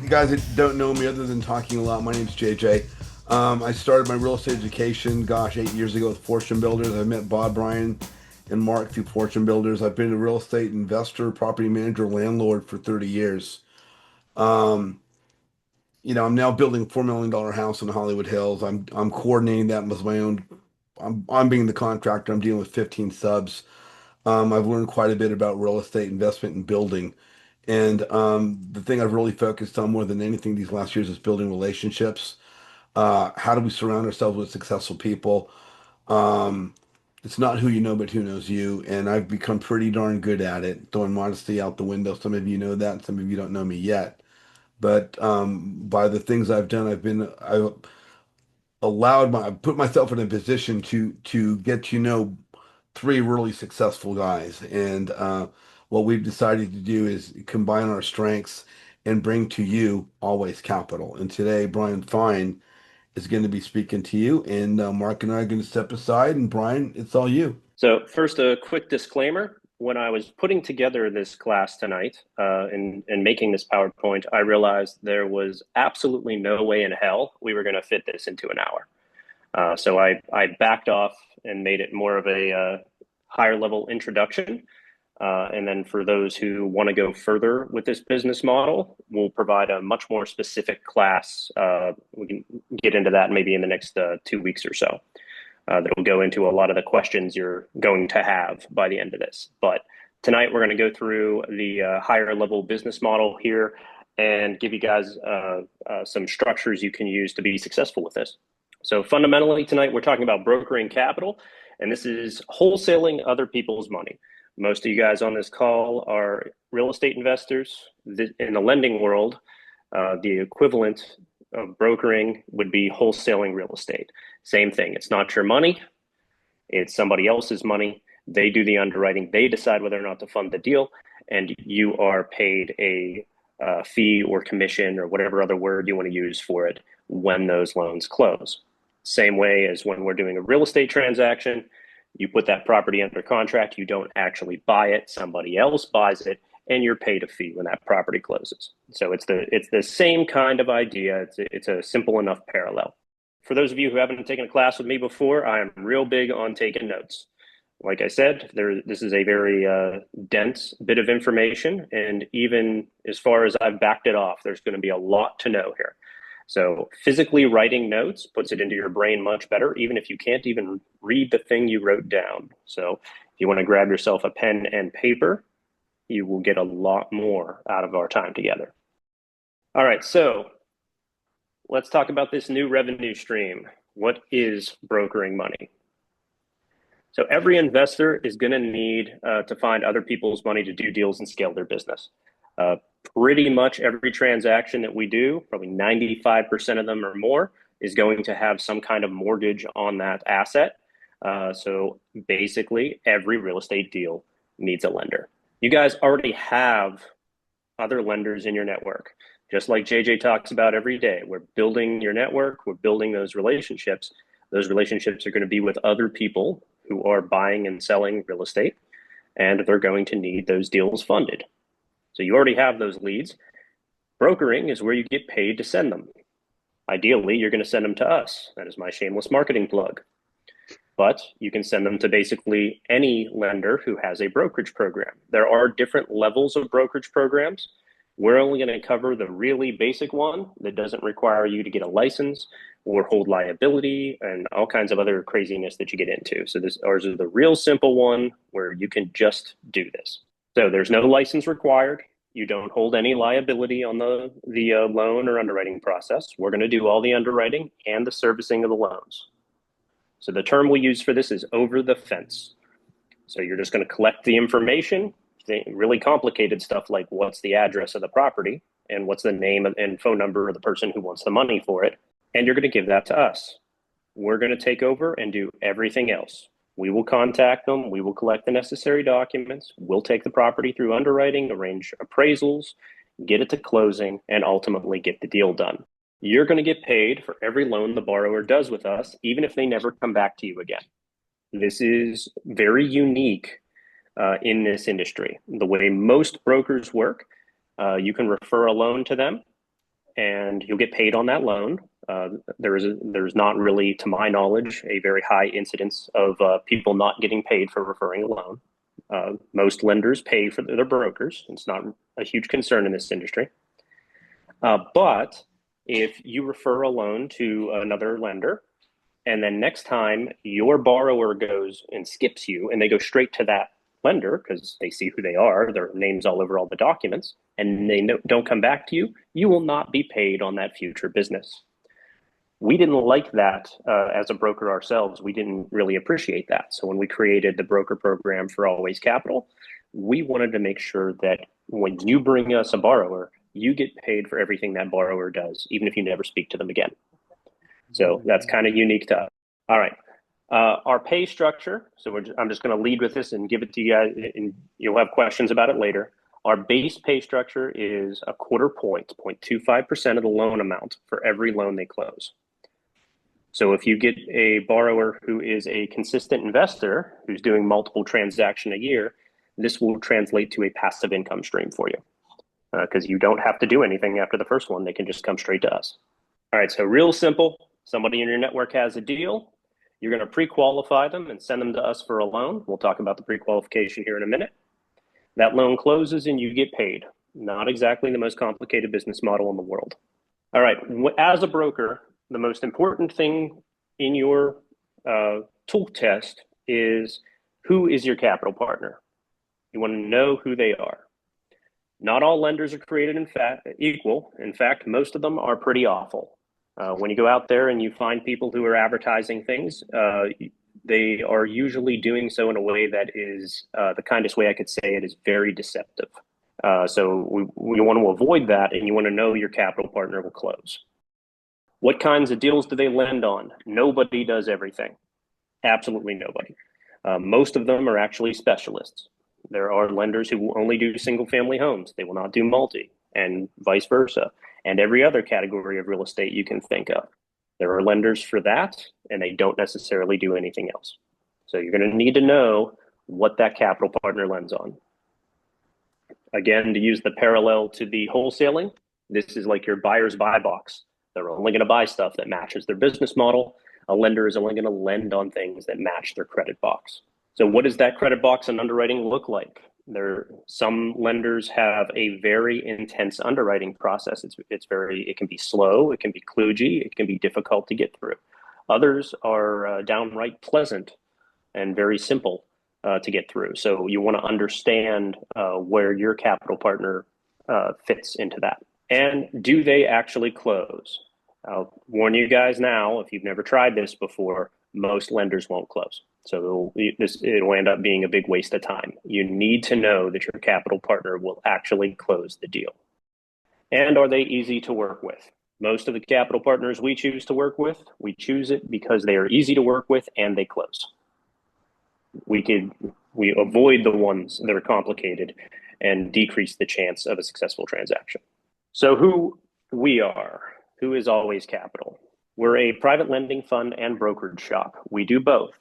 you guys that don't know me other than talking a lot, my name's JJ. I started my real estate education, gosh, 8 years ago with Fortune Builders. I met Bob, Brian, and Mark through Fortune Builders. I've been a real estate investor, property manager, landlord for 30 years. Um, I'm now building a $4 million house in Hollywood Hills. I'm coordinating that with my own. I'm being the contractor. I'm dealing with 15 subs. I've learned quite a bit about real estate investment and building. And the thing I've really focused on more than anything these last years is building relationships. How do we surround ourselves with successful people? Um, it's not who you know, but who knows you. And I've become pretty darn good at it, throwing modesty out the window. Some of you know that, some of you don't know me yet. But by the things I've done, I've put myself in a position to get to know three really successful guys. And what we've decided to do is combine our strengths and bring to you always capital. And today, Brian Fine is going to be speaking to you, and Mark and I are going to step aside. And Brian, it's all you. So first, a quick disclaimer. When I was putting together this class tonight and making this PowerPoint, I realized there was absolutely no way in hell we were going to fit this into an hour. So I backed off and made it more of a higher level introduction. And then for those who want to go further with this business model, we'll provide a much more specific class. We can get into that maybe in the next 2 weeks or so. That'll go into a lot of the questions you're going to have by the end of this. But tonight we're going to go through the higher level business model here and give you guys some structures you can use to be successful with this. So fundamentally tonight we're talking about brokering capital, and this is wholesaling other people's money. Most of you guys on this call are real estate investors. In the lending world, the equivalent of brokering would be wholesaling real estate. Same thing. It's not your money. It's somebody else's money. They do the underwriting. They decide whether or not to fund the deal, and you are paid a fee or commission or whatever other word you want to use for it when those loans close. Same way as when we're doing a real estate transaction, you put that property under contract, you don't actually buy it, somebody else buys it, and you're paid a fee when that property closes. So it's the same kind of idea. It's a simple enough parallel. For those of you who haven't taken a class with me before, I am real big on taking notes. Like I said, this is a very dense bit of information, and even as far as I've backed it off, there's going to be a lot to know here. So physically writing notes puts it into your brain much better, even if you can't even read the thing you wrote down. So if you want to grab yourself a pen and paper, you will get a lot more out of our time together. All right, so let's talk about this new revenue stream. What is brokering money? So every investor is going to need to find other people's money to do deals and scale their business. Pretty much every transaction that we do, probably 95% of them or more, is going to have some kind of mortgage on that asset. So basically, every real estate deal needs a lender. You guys already have other lenders in your network. Just like JJ talks about every day, we're building your network, we're building those relationships. Those relationships are going to be with other people who are buying and selling real estate, and they're going to need those deals funded. So you already have those leads. Brokering is where you get paid to send them. Ideally, you're going to send them to us. That is my shameless marketing plug. But you can send them to basically any lender who has a brokerage program. There are different levels of brokerage programs. We're only going to cover the really basic one that doesn't require you to get a license or hold liability and all kinds of other craziness that you get into. So ours is the real simple one where you can just do this. So there's no license required. You don't hold any liability on the loan or underwriting process. We're going to do all the underwriting and the servicing of the loans. So the term we use for this is over the fence. So you're just going to collect the information, really complicated stuff like what's the address of the property and what's the name and phone number of the person who wants the money for it. And you're going to give that to us. We're going to take over and do everything else. We will contact them. We will collect the necessary documents. We'll take the property through underwriting, arrange appraisals, get it to closing, and ultimately get the deal done. You're going to get paid for every loan the borrower does with us, even if they never come back to you again. This is very unique in this industry. The way most brokers work, you can refer a loan to them. and you'll get paid on that loan. There's not really, to my knowledge, a very high incidence of people not getting paid for referring a loan. Most lenders pay for their brokers. It's not a huge concern in this industry. But if you refer a loan to another lender, and then next time your borrower goes and skips you, and they go straight to that lender because they see who they are, their name's all over all the documents, and they don't come back to you, you will not be paid on that future business. We didn't like that as a broker ourselves. We didn't really appreciate that. So when we created the broker program for Always Capital, we wanted to make sure that when you bring us a borrower, you get paid for everything that borrower does, even if you never speak to them again. So that's kind of unique to us. All right. Our pay structure. So I'm just going to lead with this and give it to you guys, and you'll have questions about it later. Our base pay structure is a quarter point, 0.25% of the loan amount for every loan they close. So if you get a borrower who is a consistent investor, who's doing multiple transactions a year, this will translate to a passive income stream for you because you don't have to do anything after the first one. They can just come straight to us. All right, so real simple. Somebody in your network has a deal. You're going to pre-qualify them and send them to us for a loan. We'll talk about the pre-qualification here in a minute. That loan closes and you get paid. Not exactly the most complicated business model in the world. All right, as a broker, the most important thing in your tool test is who is your capital partner. You want to know who they are. Not all lenders are created equal. In fact, most of them are pretty awful. When you go out there and you find people who are advertising things, they are usually doing so in a way that is, the kindest way I could say it, is very deceptive. So we want to avoid that, and you want to know your capital partner will close. What kinds of deals do they lend on? Nobody does everything. Absolutely nobody. Most of them are actually specialists. There are lenders who will only do single family homes. They will not do multi, and vice versa, and every other category of real estate you can think of. There are lenders for that, and they don't necessarily do anything else. So you're going to need to know what that capital partner lends on. Again, to use the parallel to the wholesaling, this is like your buyer's buy box. They're only going to buy stuff that matches their business model. A lender is only going to lend on things that match their credit box. So what does that credit box and underwriting look like? Some lenders have a very intense underwriting process. It can be slow, it can be kludgy, it can be difficult to get through. Others are downright pleasant and very simple to get through. So you want to understand where your capital partner fits into that. And do they actually close? I'll warn you guys now, if you've never tried this before, most lenders won't close. So it'll end up being a big waste of time. You need to know that your capital partner will actually close the deal. And are they easy to work with? Most of the capital partners we choose to work with, we choose it because they are easy to work with and they close. We avoid the ones that are complicated and decrease the chance of a successful transaction. So who we are, who is Always Capital? We're a private lending fund and brokerage shop. We do both.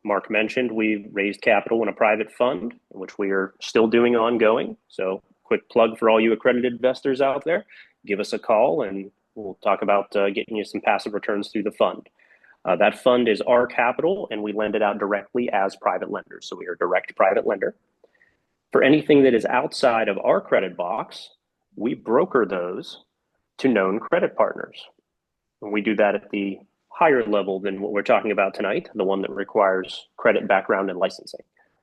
Mark mentioned we raised capital in a private fund, which we are still doing ongoing. So quick plug for all you accredited investors out there, give us a call and we'll talk about getting you some passive returns through the fund. That fund is our capital and we lend it out directly as private lenders. So we are a direct private lender. For anything that is outside of our credit box, we broker those to known credit partners. And we do that at the higher level than what we're talking about tonight, the one that requires credit background and licensing.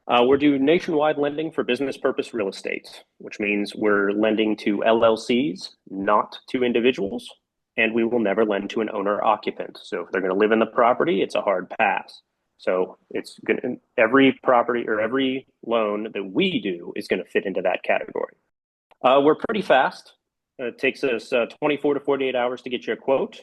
We're doing nationwide lending for business purpose real estate, which means we're lending to LLCs, not to individuals, and we will never lend to an owner occupant. So if they're going to live in the property, it's a hard pass. So every property or every loan that we do is going to fit into that category. We're pretty fast. It takes us 24 to 48 hours to get you a quote.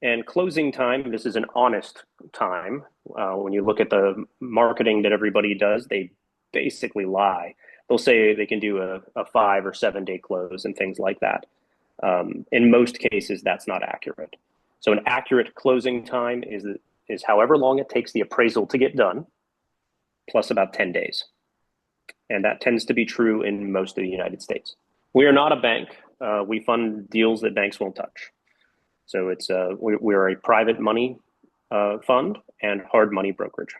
And closing time, this is an honest time. When you look at the marketing that everybody does, they basically lie. They'll say they can do a 5 or 7 day close and things like that. In most cases, that's not accurate. So an accurate closing time is however long it takes the appraisal to get done, plus about 10 days. And that tends to be true in most of the United States. We are not a bank. we fund deals that banks won't touch. So we're a private money fund and hard money brokerage.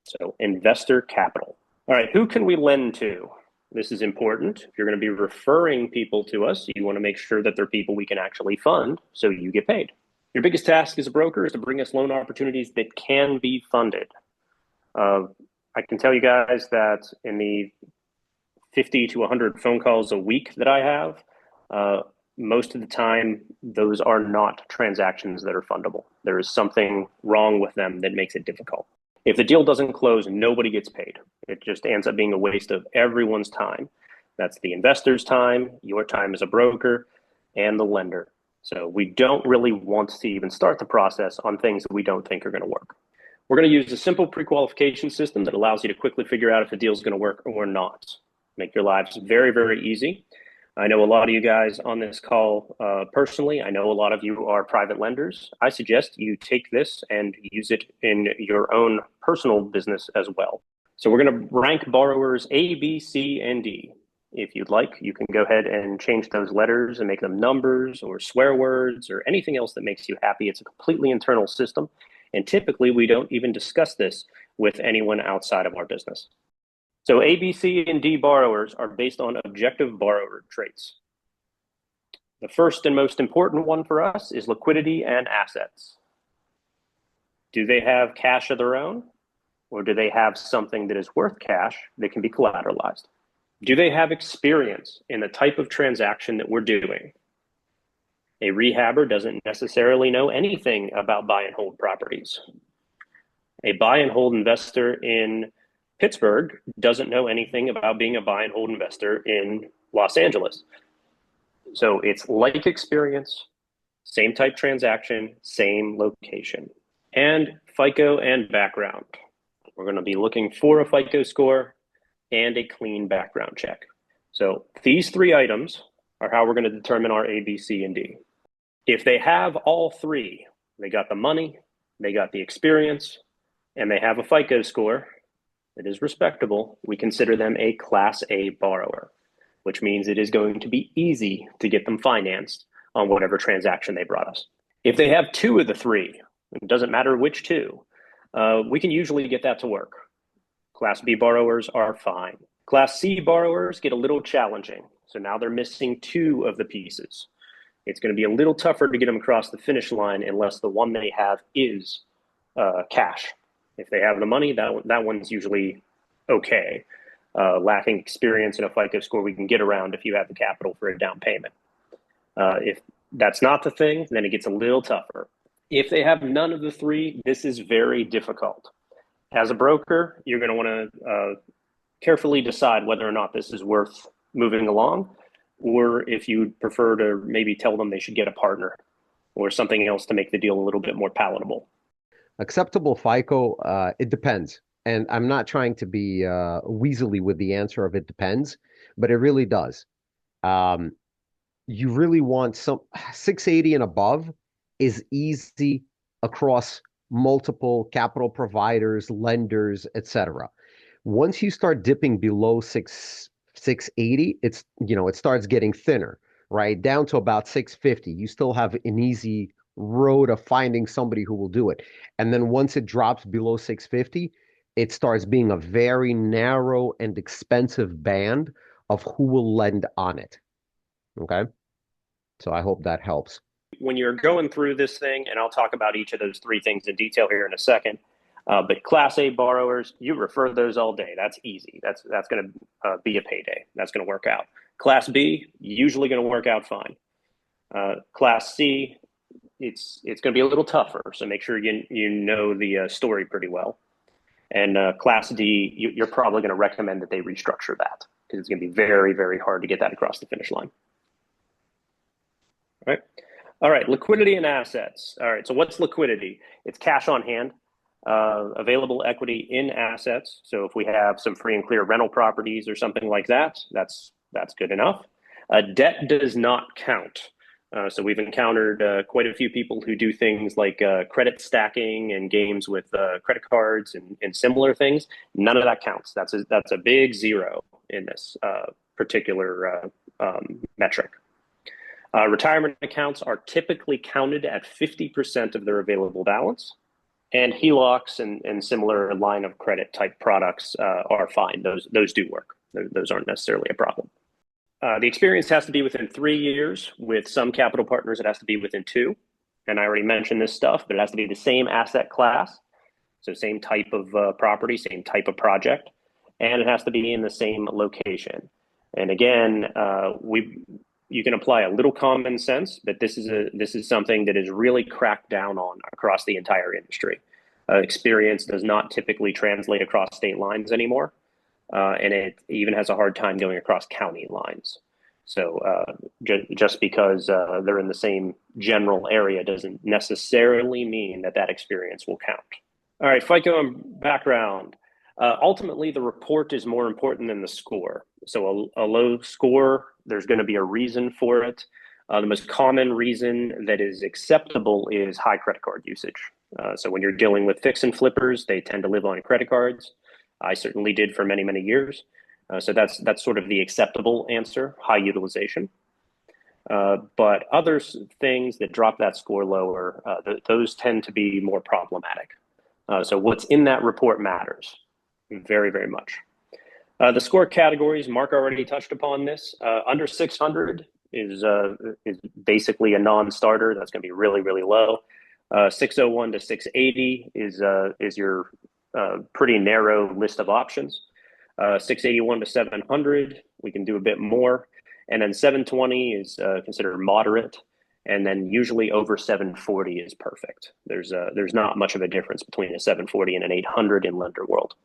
So investor capital. All right, who can we lend to? This is important. If you're going to be referring people to us, you want to make sure that they're people we can actually fund so you get paid. Your biggest task as a broker is to bring us loan opportunities that can be funded. I can tell you guys that in the 50 to 100 phone calls a week that I have, most of the time, those are not transactions that are fundable. There is something wrong with them that makes it difficult. If the deal doesn't close, nobody gets paid. It just ends up being a waste of everyone's time. That's the investor's time, your time as a broker, and the lender. So we don't really want to even start the process on things that we don't think are going to work. We're going to use a simple pre-qualification system that allows you to quickly figure out if a deal is going to work or not. Make your lives very, very easy. I know a lot of you guys on this call personally. I know a lot of you are private lenders. I suggest you take this and use it in your own personal business as well. So we're going to rank borrowers A, B, C, and D. If you'd like, you can go ahead and change those letters and make them numbers or swear words or anything else that makes you happy. It's a completely internal system. And typically, we don't even discuss this with anyone outside of our business. So A, B, C, and D borrowers are based on objective borrower traits. The first and most important one for us is liquidity and assets. Do they have cash of their own, or do they have something that is worth cash that can be collateralized? Do they have experience in the type of transaction that we're doing? A rehabber doesn't necessarily know anything about buy and hold properties. A buy and hold investor in Pittsburgh doesn't know anything about being a buy and hold investor in Los Angeles. So it's like experience, same type transaction, same location, and FICO and background. We're going to be looking for a FICO score and a clean background check. So these three items are how we're going to determine our A, B, C, and D. If they have all three, they got the money, they got the experience, and they have a FICO score that is respectable, we consider them a Class A borrower, which means it is going to be easy to get them financed on whatever transaction they brought us. If they have two of the three, it doesn't matter which two, we can usually get that to work. Class B borrowers are fine. Class C borrowers get a little challenging. So now they're missing two of the pieces. It's going to be a little tougher to get them across the finish line unless the one they have is cash. If they have the money, that one's usually okay. Lacking experience and a FICO score, we can get around if you have the capital for a down payment. If that's not the thing, then it gets a little tougher. If they have none of the three, this is very difficult. As a broker, you're going to want to carefully decide whether or not this is worth moving along, or if you prefer to maybe tell them they should get a partner or something else to make the deal a little bit more palatable. Acceptable FICO, it depends. And I'm not trying to be weaselly with the answer of it depends, but it really does. You really want some 680 and above is easy across multiple capital providers, lenders, etc. Once you start dipping below 680, it starts getting thinner, right? Down to about 650. You still have an easy road of finding somebody who will do it. And then once it drops below 650, it starts being a very narrow and expensive band of who will lend on it. Okay? So I hope that helps. When you're going through this thing, and I'll talk about each of those three things in detail here in a second, but Class A borrowers, you refer those all day. That's easy. That's going to be a payday. That's going to work out. Class B, usually going to work out fine. Class C, it's going to be a little tougher, so make sure you know the story pretty well. And Class D, you're probably going to recommend that they restructure that because it's going to be very, very hard to get that across the finish line. All right, liquidity and assets. All right, so what's liquidity? It's cash on hand, available equity in assets. So if we have some free and clear rental properties or something like that, that's good enough. Debt does not count. So we've encountered quite a few people who do things like credit stacking and games with credit cards and similar things. None of that counts. That's a big zero in this particular metric. Retirement accounts are typically counted at 50% of their available balance, and HELOCs and similar line of credit type products are fine. Those do work. Those aren't necessarily a problem. The experience has to be within 3 years. With some capital partners, it has to be within 2. And I already mentioned this stuff, but it has to be the same asset class. So same type of property, same type of project, and it has to be in the same location. And again, you can apply a little common sense, but this is something that is really cracked down on across the entire industry. Experience does not typically translate across state lines anymore, and it even has a hard time going across county lines. So just because they're in the same general area doesn't necessarily mean that experience will count. All right, FICO and background. Ultimately, the report is more important than the score. So a low score, there's going to be a reason for it. The most common reason that is acceptable is high credit card usage. So when you're dealing with fix and flippers, they tend to live on credit cards. I certainly did for many, many years. So that's sort of the acceptable answer, high utilization. But other things that drop that score lower, those tend to be more problematic. So what's in that report matters very, very much. The score categories, Mark already touched upon this. Under 600 is basically a non-starter. That's going to be really, really low. 601 to 680 is your pretty narrow list of options. 681 to 700, we can do a bit more. And then 720 is considered moderate. And then usually over 740 is perfect. There's not much of a difference between a 740 and an 800 in lender world.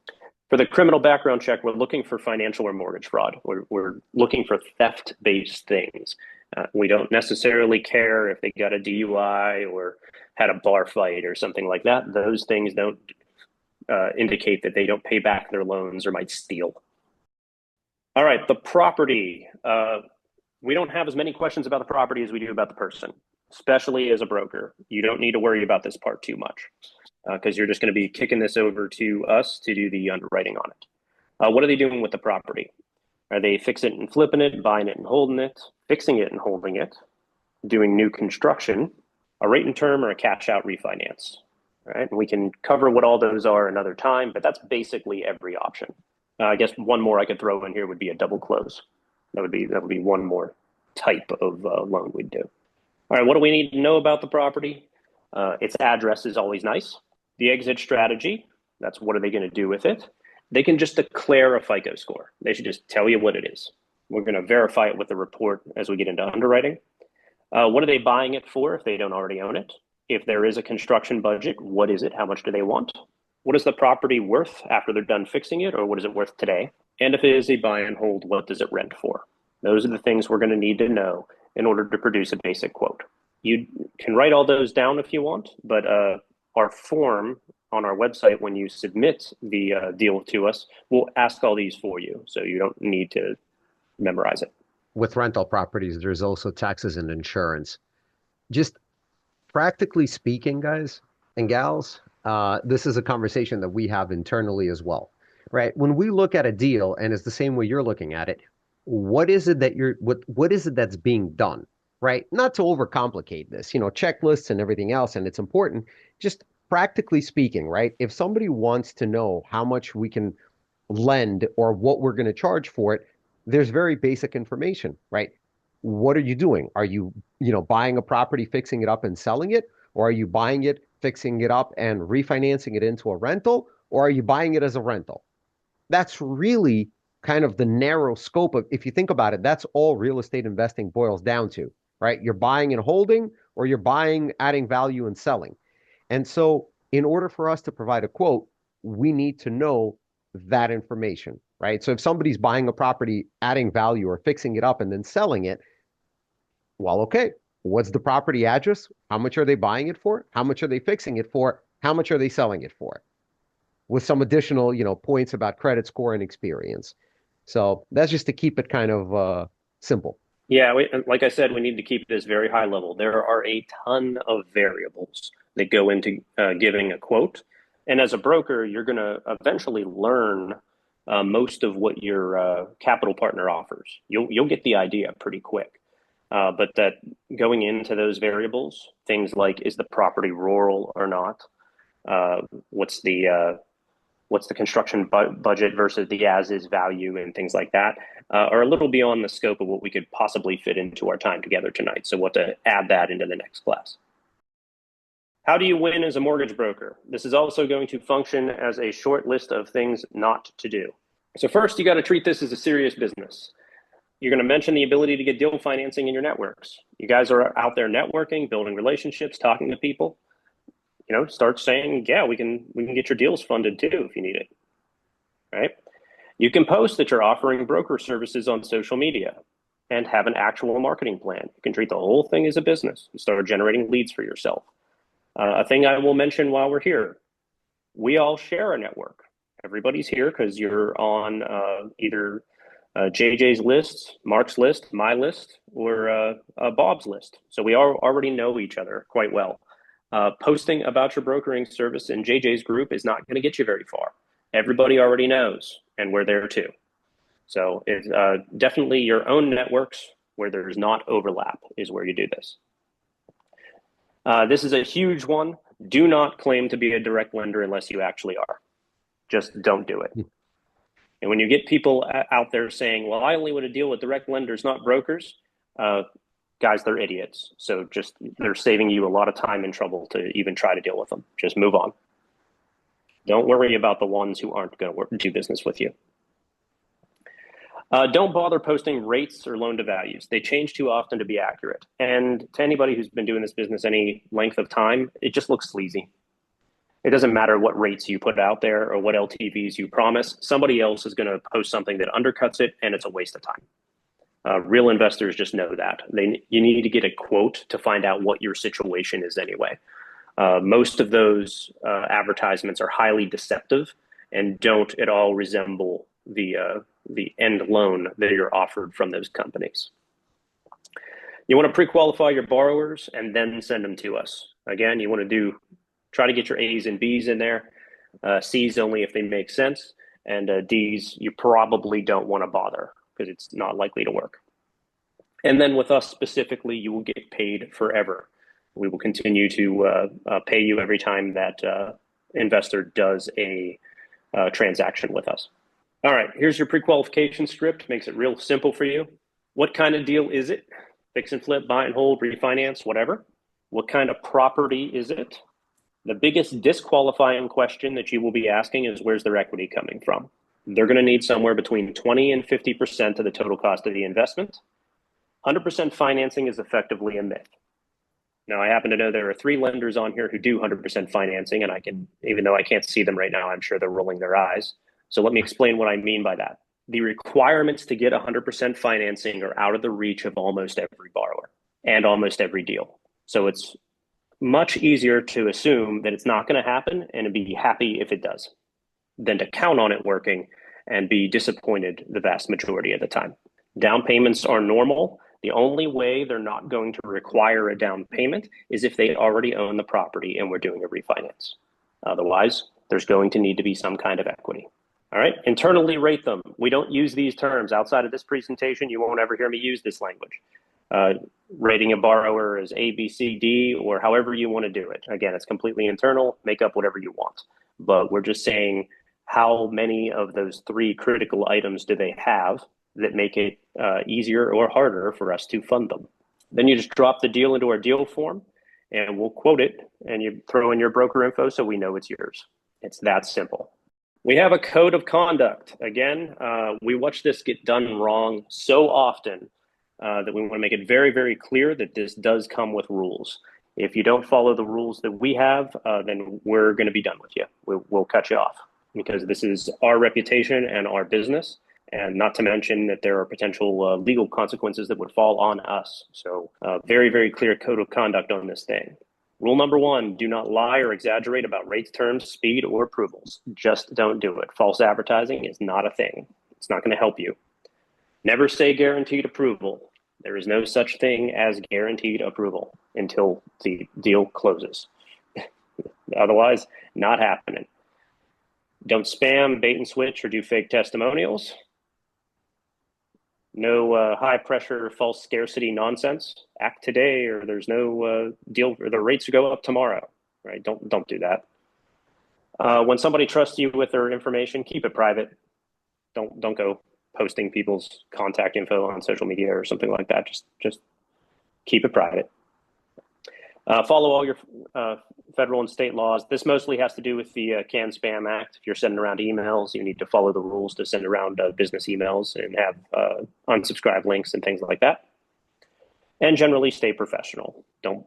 For the criminal background check, we're looking for financial or mortgage fraud. We're looking for theft-based things. We don't necessarily care if they got a DUI or had a bar fight or something like that. Those things don't indicate that they don't pay back their loans or might steal. All right, the property. We don't have as many questions about the property as we do about the person, especially as a broker. You don't need to worry about this part too much because you're just going to be kicking this over to us to do the underwriting on it. What are they doing with the property? Are they fixing it and flipping it, buying it and holding it, fixing it and holding it, doing new construction, a rate and term, or a cash out refinance? All right, and we can cover what all those are another time, but that's basically every option. I guess one more I could throw in here would be a double close. That would be one more type of loan we'd do. All right, what do we need to know about the property? Its address is always nice. The exit strategy, that's what are they going to do with it? They can just declare a FICO score. They should just tell you what it is. We're going to verify it with the report as we get into underwriting. What are they buying it for if they don't already own it? If there is a construction budget, what is it? How much do they want? What is the property worth after they're done fixing it, or what is it worth today? And if it is a buy and hold, what does it rent for? Those are the things we're going to need to know in order to produce a basic quote. You can write all those down if you want, but our form on our website, when you submit the deal to us, we'll ask all these for you, so you don't need to memorize it. With rental properties, there's also taxes and insurance. Just practically speaking, guys and gals, this is a conversation that we have internally as well, right? When we look at a deal, and it's the same way you're looking at it, what is it that what is it that's being done, right? Not to overcomplicate this, checklists and everything else, and it's important. Just practically speaking, right? If somebody wants to know how much we can lend or what we're going to charge for it, there's very basic information, right? What are you doing? Are you, buying a property, fixing it up and selling it? Or are you buying it, fixing it up and refinancing it into a rental? Or are you buying it as a rental? That's really kind of the narrow scope of, if you think about it, that's all real estate investing boils down to, right? You're buying and holding, or you're buying, adding value and selling. And so in order for us to provide a quote, we need to know that information, right? So if somebody's buying a property, adding value or fixing it up and then selling it, well, okay, what's the property address? How much are they buying it for? How much are they fixing it for? How much are they selling it for? With some additional, points about credit score and experience. So that's just to keep it kind of simple. Yeah, like I said, we need to keep this very high level. There are a ton of variables that go into giving a quote. And as a broker, you're going to eventually learn most of what your capital partner offers. You'll get the idea pretty quick. but that going into those variables, things like is the property rural or not? Uh, what's the construction budget versus the as-is value and things like that are a little beyond the scope of what we could possibly fit into our time together tonight. So we'll have to add that into the next class. How do you win as a mortgage broker? This is also going to function as a short list of things not to do. So first, you got to treat this as a serious business. You're going to mention the ability to get deal financing in your networks. You guys are out there networking, building relationships, talking to people. Start saying, yeah, we can get your deals funded too if you need it, right? You can post that you're offering broker services on social media and have an actual marketing plan. You can treat the whole thing as a business and start generating leads for yourself. A thing I will mention while we're here, we all share a network. Everybody's here because you're on either JJ's list, Mark's list, my list, or Bob's list. So we all already know each other quite well. Posting about your brokering service in JJ's group is not going to get you very far. Everybody already knows, and we're there too. So it's definitely your own networks where there's not overlap is where you do this. This is a huge one. Do not claim to be a direct lender unless you actually are. Just don't do it. And when you get people out there saying, well, I only want to deal with direct lenders, not brokers, guys, they're idiots. So they're saving you a lot of time and trouble to even try to deal with them. Just move on. Don't worry about the ones who aren't going to do business with you. Don't bother posting rates or loan to values. They change too often to be accurate. And to anybody who's been doing this business any length of time, it just looks sleazy. It doesn't matter what rates you put out there or what LTVs you promise. Somebody else is going to post something that undercuts it, and it's a waste of time. Real investors just know that. You need to get a quote to find out what your situation is anyway. Most of those advertisements are highly deceptive and don't at all resemble the end loan that you're offered from those companies. You want to pre-qualify your borrowers and then send them to us. Again, you want to try to get your A's and B's in there. C's only if they make sense, and D's you probably don't want to bother because it's not likely to work. And then with us specifically, you will get paid forever. We will continue to pay you every time that investor does a transaction with us. All right, here's your pre-qualification script. Makes it real simple for you. What kind of deal is it? Fix and flip, buy and hold, refinance, whatever. What kind of property is it? The biggest disqualifying question that you will be asking is where's their equity coming from? They're going to need somewhere between 20 and 50% of the total cost of the investment. 100% financing is effectively a myth. Now, I happen to know there are 3 lenders on here who do 100% financing, and even though I can't see them right now, I'm sure they're rolling their eyes. So let me explain what I mean by that. The requirements to get 100% financing are out of the reach of almost every borrower and almost every deal. So it's much easier to assume that it's not going to happen and be happy if it does than to count on it working and be disappointed the vast majority of the time. Down payments are normal. The only way they're not going to require a down payment is if they already own the property and we're doing a refinance. Otherwise, there's going to need to be some kind of equity. All right, internally rate them. We don't use these terms. Outside of this presentation, you won't ever hear me use this language. Rating a borrower as A, B, C, D, or however you want to do it. Again, it's completely internal. Make up whatever you want. But we're just saying how many of those 3 critical items do they have that make it easier or harder for us to fund them. Then you just drop the deal into our deal form and we'll quote it and you throw in your broker info so we know it's yours. It's that simple. We have a code of conduct. Again, we watch this get done wrong so often that we want to make it very, very clear that this does come with rules. If you don't follow the rules that we have, then we're going to be done with you. We'll cut you off because this is our reputation and our business. And not to mention that there are potential legal consequences that would fall on us. So very, very clear code of conduct on this thing. Rule number 1, do not lie or exaggerate about rates, terms, speed, or approvals. Just don't do it. False advertising is not a thing. It's not going to help you. Never say guaranteed approval. There is no such thing as guaranteed approval until the deal closes. Otherwise, not happening. Don't spam, bait and switch, or do fake testimonials. No high pressure, false scarcity nonsense. Act today, or there's no deal, or the rates go up tomorrow. Right? Don't do that. When somebody trusts you with their information, keep it private. Don't go posting people's contact info on social media or something like that. Just keep it private. Follow all your federal and state laws. This mostly has to do with the Can Spam Act. If you're sending around emails, you need to follow the rules to send around business emails and have unsubscribe links and things like that. And generally stay professional. Don't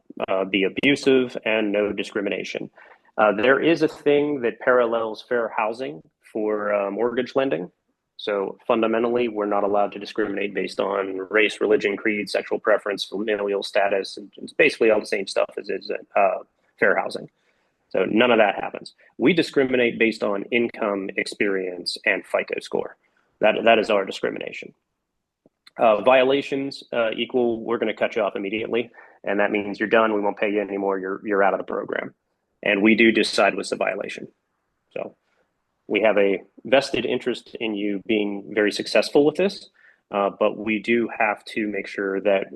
be abusive, and no discrimination. There is a thing that parallels fair housing for mortgage lending. So fundamentally, we're not allowed to discriminate based on race, religion, creed, sexual preference, familial status, and it's basically all the same stuff as is fair housing. So none of that happens. We discriminate based on income, experience, and FICO score. That is our discrimination. Violations equal, we're going to cut you off immediately, and that means you're done. We won't pay you anymore. You're out of the program, and we do decide what's a violation. So we have a vested interest in you being very successful with this, but we do have to make sure that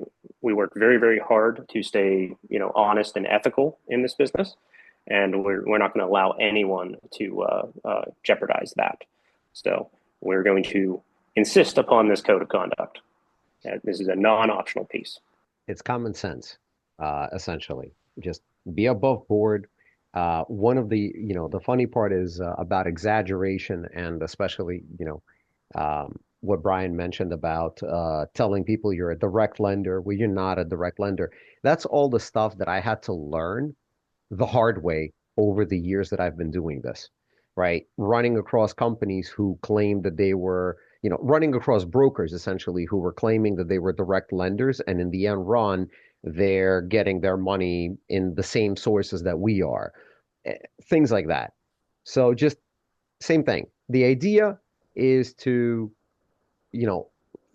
we work very, very hard to stay, honest and ethical in this business, and we're not going to allow anyone to jeopardize that. So we're going to insist upon this code of conduct. This is a non-optional piece. It's common sense, essentially. Just be above board. One of the funny part is about exaggeration, and especially, what Brian mentioned about telling people you're a direct lender. Well, you're not a direct lender. That's all the stuff that I had to learn the hard way over the years that I've been doing this, right? Running across companies who claimed that they were, running across brokers essentially who were claiming that they were direct lenders, and in the end run, they're getting their money in the same sources that we are. Things like that. So just same thing. The idea is to,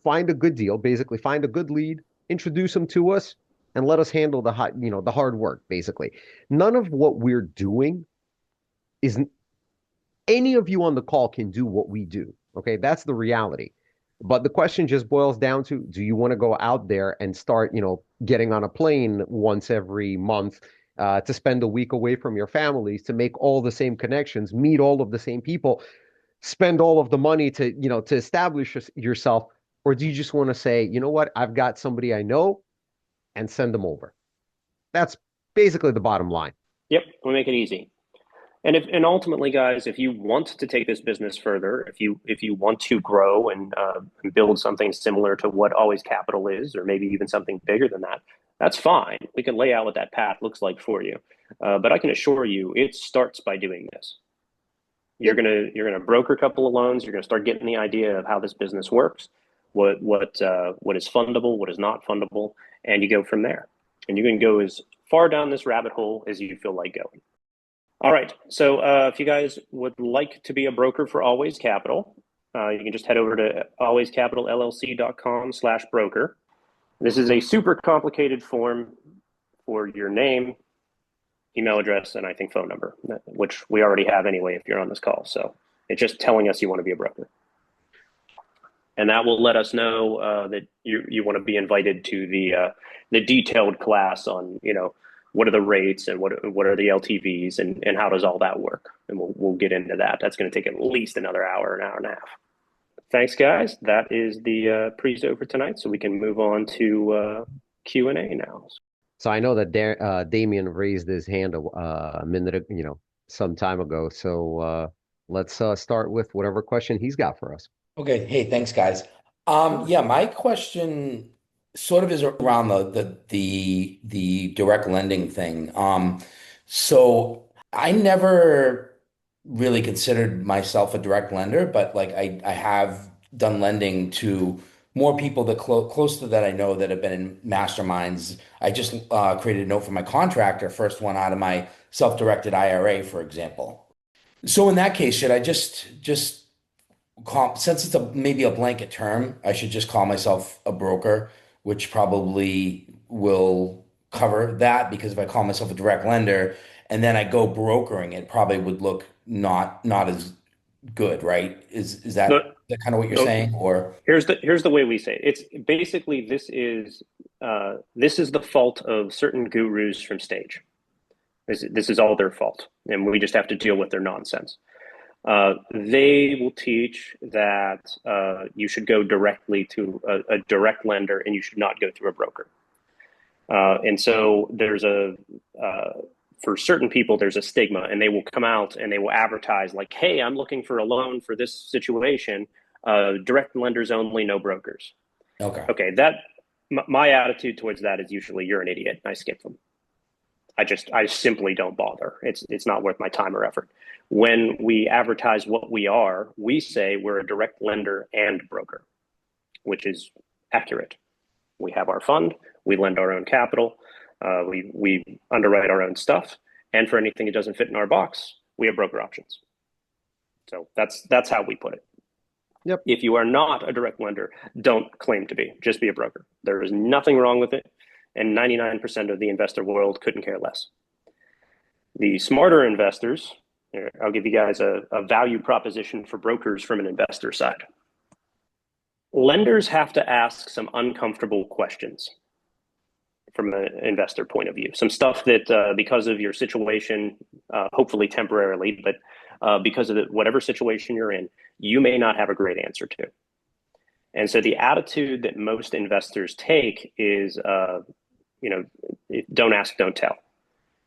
find a good deal, basically find a good lead, introduce them to us, and let us handle the hard work, basically. None of what we're doing is any of you on the call can do what we do. Okay, that's the reality. But the question just boils down to, do you want to go out there and start, getting on a plane once every month to spend a week away from your families, to make all the same connections, meet all of the same people, spend all of the money to, to establish yourself? Or do you just want to say, you know what, I've got somebody I know, and send them over? That's basically the bottom line. Yep, we make it easy. And ultimately, guys, if you want to take this business further, if you want to grow and build something similar to what Always Capital is, or maybe even something bigger than that, that's fine. We can lay out what that path looks like for you. But I can assure you, it starts by doing this. You're gonna broker a couple of loans. You're gonna start getting the idea of how this business works, what is fundable, what is not fundable, and you go from there. And you can go as far down this rabbit hole as you feel like going. All right, so if you guys would like to be a broker for Always Capital, you can just head over to alwayscapitalllc.com/broker. This is a super complicated form for your name, email address, and I think phone number, which we already have anyway if you're on this call. So it's just telling us you want to be a broker. And that will let us know that you want to be invited to the detailed class on, what are the rates and what are the LTVs and how does all that work? And we'll get into that. That's going to take at least another hour, an hour and a half. Thanks, guys. That is the prezo for tonight. So we can move on to Q&A now. So I know that Damien raised his hand a minute, some time ago. So let's start with whatever question he's got for us. Okay. Hey, thanks, guys. Yeah, my question sort of is around the direct lending thing. So I never really considered myself a direct lender, but like I have done lending to more people that close to that I know that have been in masterminds. I just created a note for my contractor, first one out of my self-directed IRA, for example. So in that case, should I just call, since it's maybe a blanket term, I should just call myself a broker, which probably will cover that, because if I call myself a direct lender and then I go brokering, it probably would look not as good, right? Is that that kind of what you're So saying? Or here's the way we say it. It's basically this is the fault of certain gurus from stage. This is all their fault, and we just have to deal with their nonsense. They will teach that you should go directly to a direct lender and you should not go through a broker. And so for certain people, there's a stigma, and they will come out and they will advertise like, hey, I'm looking for a loan for this situation. Direct lenders only, no brokers. okay. Okay, my attitude towards that is usually you're an idiot. I skip them. I simply don't bother. It's not worth my time or effort. When we advertise what we are, we say we're a direct lender and broker, which is accurate. We have our fund, we lend our own capital, we underwrite our own stuff, and for anything that doesn't fit in our box, we have broker options. So that's how we put it. Yep. If you are not a direct lender, don't claim to be. Just be a broker. There is nothing wrong with it, and 99% of the investor world couldn't care less. The smarter investors, I'll give you guys a value proposition for brokers from an investor side. Lenders have to ask some uncomfortable questions from an investor point of view. Some stuff that because of your situation, hopefully temporarily, but because of whatever situation you're in, you may not have a great answer to. And so the attitude that most investors take is, don't ask, don't tell.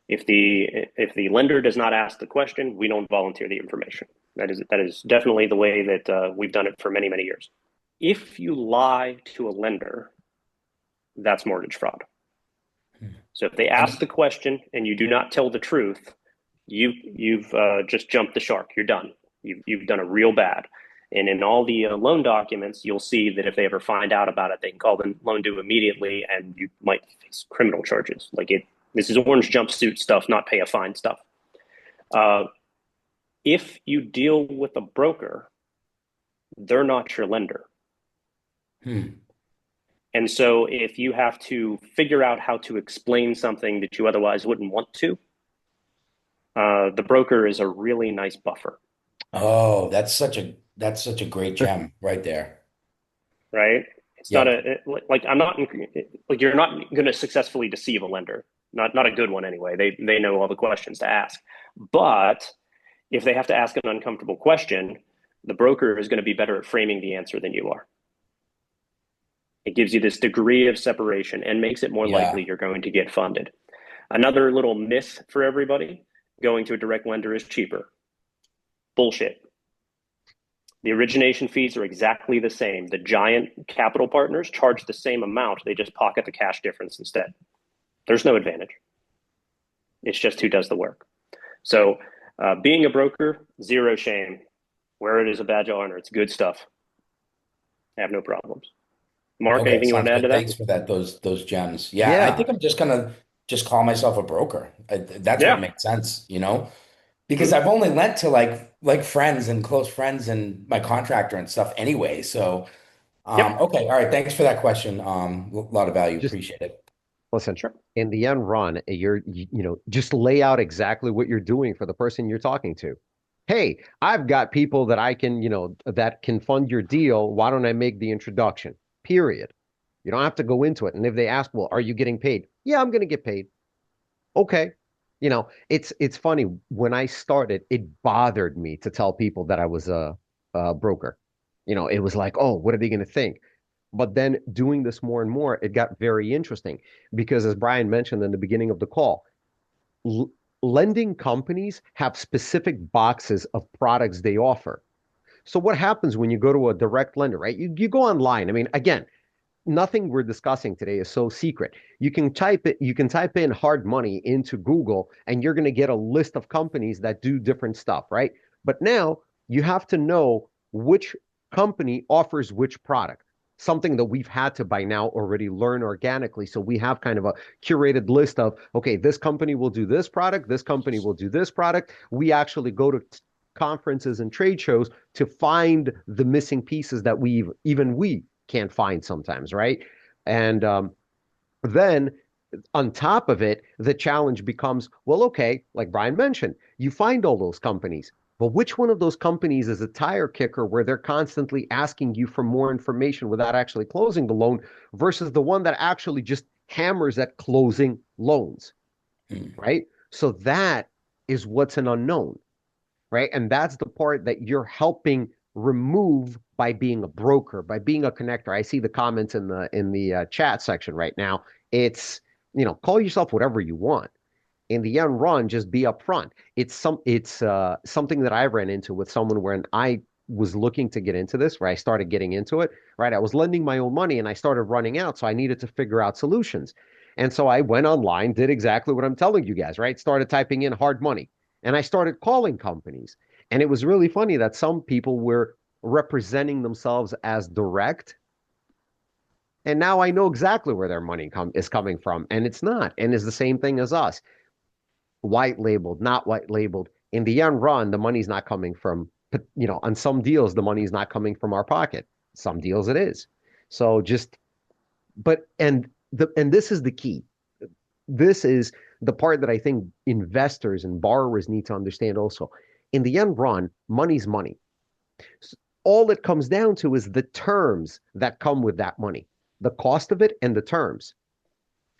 If the lender does not ask the question, we don't volunteer the information. That is definitely the way that we've done it for many, many years. If you lie to a lender, that's mortgage fraud. So if they ask the question and you do not tell the truth, you've just jumped the shark. You're done. You've done a real bad. And in all the loan documents, you'll see that if they ever find out about it, they can call the loan due immediately, and you might face criminal charges. This is orange jumpsuit stuff, not pay a fine stuff. If you deal with a broker, they're not your lender. And so if you have to figure out how to explain something that you otherwise wouldn't want to, the broker is a really nice buffer. Oh, that's such a great gem right there. Right? It's Yeah. you're not going to successfully deceive a lender. Not a good one anyway. They know all the questions to ask. But if they have to ask an uncomfortable question, the broker is going to be better at framing the answer than you are. It gives you this degree of separation and makes it more likely you're going to get funded. Another little myth for everybody, going to a direct lender is cheaper. Bullshit. The origination fees are exactly the same. The giant capital partners charge the same amount. They just pocket the cash difference instead. There's no advantage. It's just who does the work. So being a broker, zero shame. Wear it as a badge of honor. It's good stuff. I have no problems. Mark, Okay, anything you want sounds to add to good. that? Thanks for that. Those gems. Yeah, I think I'm just gonna just call myself a broker. That's what Yeah. makes sense, because I've only lent to like friends and close friends and my contractor and stuff anyway. So, Yep. okay, all right. Thanks for that question. A lot of value. Just Appreciate it. listen, Sure. in the end run, just lay out exactly what you're doing for the person you're talking to. Hey, I've got people that I can, that can fund your deal. Why don't I make the introduction? Period. You don't have to go into it. And if they ask, well, are you getting paid? Yeah, I'm going to get paid. Okay. It's funny. When I started, it bothered me to tell people that I was a broker. It was like, oh, what are they going to think? But then doing this more and more, it got very interesting because, as Brian mentioned in the beginning of the call, lending companies have specific boxes of products they offer. So what happens when you go to a direct lender, right? You go online. I mean, again, nothing we're discussing today is so secret. You can type in hard money into Google and you're going to get a list of companies that do different stuff, right? But now you have to know which company offers which product. Something that we've had to by now already learn organically. So we have kind of a curated list of, okay, this company will do this product, this company will do this product. We actually go to conferences and trade shows to find the missing pieces that we can't find sometimes, right? And then on top of it, the challenge becomes, well, okay, like Brian mentioned, you find all those companies. But which one of those companies is a tire kicker where they're constantly asking you for more information without actually closing the loan versus the one that actually just hammers at closing loans, Mm. right? So that is what's an unknown, right? And that's the part that you're helping remove by being a broker, by being a connector. I see the comments in the chat section right now. It's, call yourself whatever you want. In the end run, just be upfront. It's something that I ran into with someone when I was looking to get into this, where I started getting into it, right? I was lending my own money and I started running out, so I needed to figure out solutions. And so I went online, did exactly what I'm telling you guys, right? Started typing in hard money and I started calling companies. And it was really funny that some people were representing themselves as direct. And now I know exactly where their money is coming from. And it's not. And it's the same thing as us, white labeled, not white labeled. In the end run, the money's not coming from, on some deals, the money's not coming from our pocket. Some deals it is. So just, but, and this is the key. This is the part that I think investors and borrowers need to understand also. In the end run, money's money. All it comes down to is the terms that come with that money, the cost of it and the terms.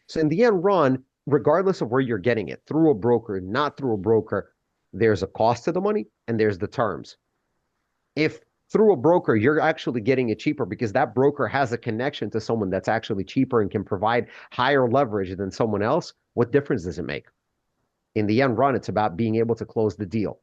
So in the end run, regardless of where you're getting it, through a broker, not through a broker, there's a cost to the money and there's the terms. If through a broker, you're actually getting it cheaper because that broker has a connection to someone that's actually cheaper and can provide higher leverage than someone else, what difference does it make? In the end run, it's about being able to close the deal.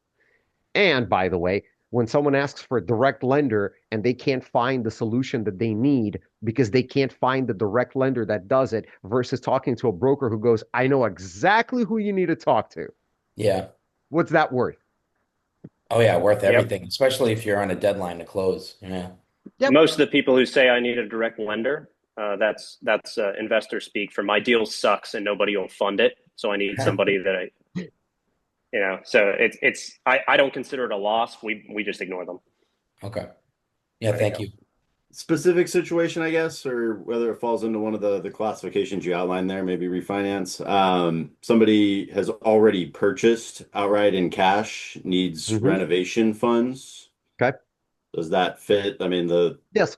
And by the way, when someone asks for a direct lender and they can't find the solution that they need because they can't find the direct lender that does it versus talking to a broker who goes, I know exactly who you need to talk to. Yeah. What's that worth? Oh yeah, worth Yep. everything, especially if you're on a deadline to close. Yeah. Yep. Most of the people who say I need a direct lender, that's investor speak for my deal sucks and nobody will fund it. So I need somebody that so I don't consider it a loss. We just ignore them. Okay. Yeah, There thank you you. Specific situation, I guess, or whether it falls into one of the classifications you outlined there, maybe refinance. Somebody has already purchased outright in cash, needs Mhm. renovation funds. Okay. Does that fit? I mean, Yes.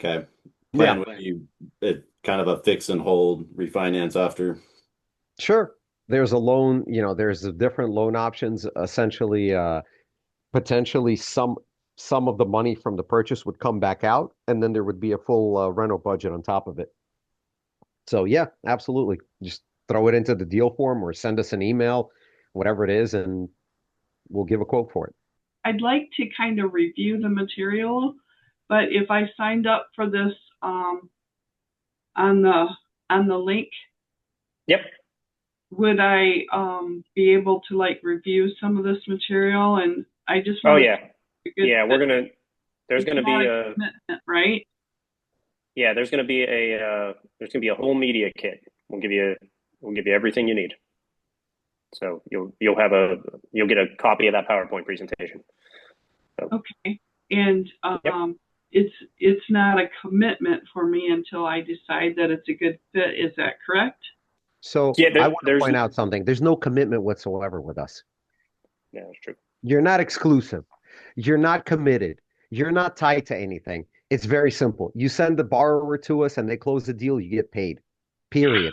okay, Yeah. plan would be it kind of a fix and hold refinance after. Sure. There's a loan, there's the different loan options. Essentially, potentially some of the money from the purchase would come back out, and then there would be a full rental budget on top of it. So yeah, absolutely. Just throw it into the deal form or send us an email, whatever it is, and we'll give a quote for it. I'd like to kind of review the material, but if I signed up for this on the link, Yep. would I be able to like review some of this material? And I just Oh want yeah. Yeah, there's it's gonna not be a a commitment, right? yeah, there's gonna be a whole media kit. We'll give you everything you need. So you'll get a copy of that PowerPoint presentation. So, Okay. And Yep. it's not a commitment for me until I decide that it's a good fit. Is that correct? So yeah, I want to there's point out something. There's no commitment whatsoever with us. yeah, that's true. You're not exclusive. You're not committed. You're not tied to anything. It's very simple. You send the borrower to us and they close the deal, you get paid. Period.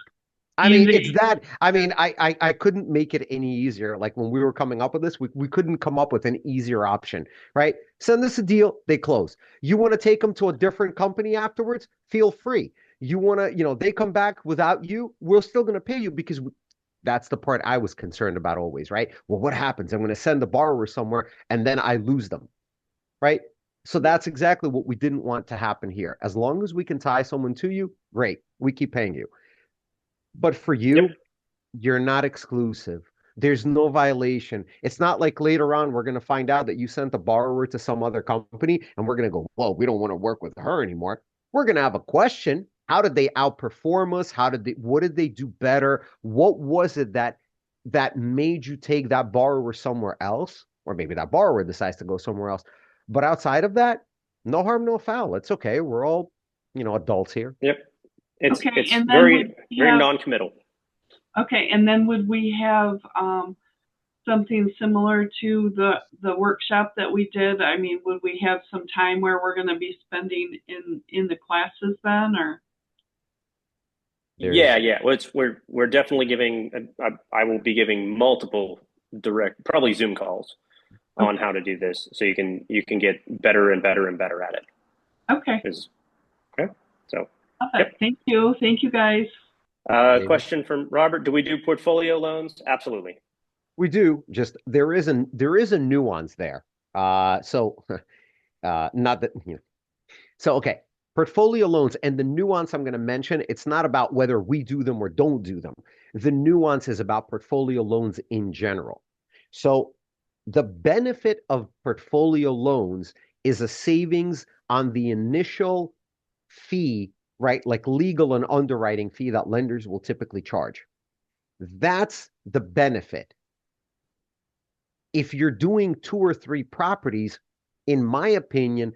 I mean, it's Easy. that. I mean, I couldn't make it any easier. Like when we were coming up with this, we couldn't come up with an easier option, right? Send us a deal, they close. You want to take them to a different company afterwards? Feel free. You want to, they come back without you, we're still going to pay you because that's the part I was concerned about always, right? Well, what happens? I'm going to send the borrower somewhere and then I lose them, right? So that's exactly what we didn't want to happen here. As long as we can tie someone to you, great. We keep paying you. But for you, Yep. you're not exclusive. There's no violation. It's not like later on we're going to find out that you sent the borrower to some other company and we're going to go, whoa, we don't want to work with her anymore. We're going to have a question. How did they outperform us? What did they do better? What was it that made you take that borrower somewhere else? Or maybe that borrower decides to go somewhere else. But outside of that, no harm, no foul. It's okay. We're all, adults here. Yep. It's Okay. it's And then very non-committal. okay. And then would we have something similar to the workshop that we did? I mean, would we have some time where we're going to be spending in the classes then, or? Yeah, yeah. Well, we're definitely giving. I will be giving multiple direct, probably Zoom calls on how to do this, so you can get better and better and better at it. Okay. Okay. So. Yep. Thank you guys. Question from Robert: do we do portfolio loans? Absolutely. We do. Just there is a nuance there. So not that So okay, portfolio loans and the nuance I'm going to mention, it's not about whether we do them or don't do them. The nuance is about portfolio loans in general. So the benefit of portfolio loans is a savings on the initial fee, right? Like legal and underwriting fee that lenders will typically charge. That's the benefit. If you're doing 2 or 3 properties, in my opinion,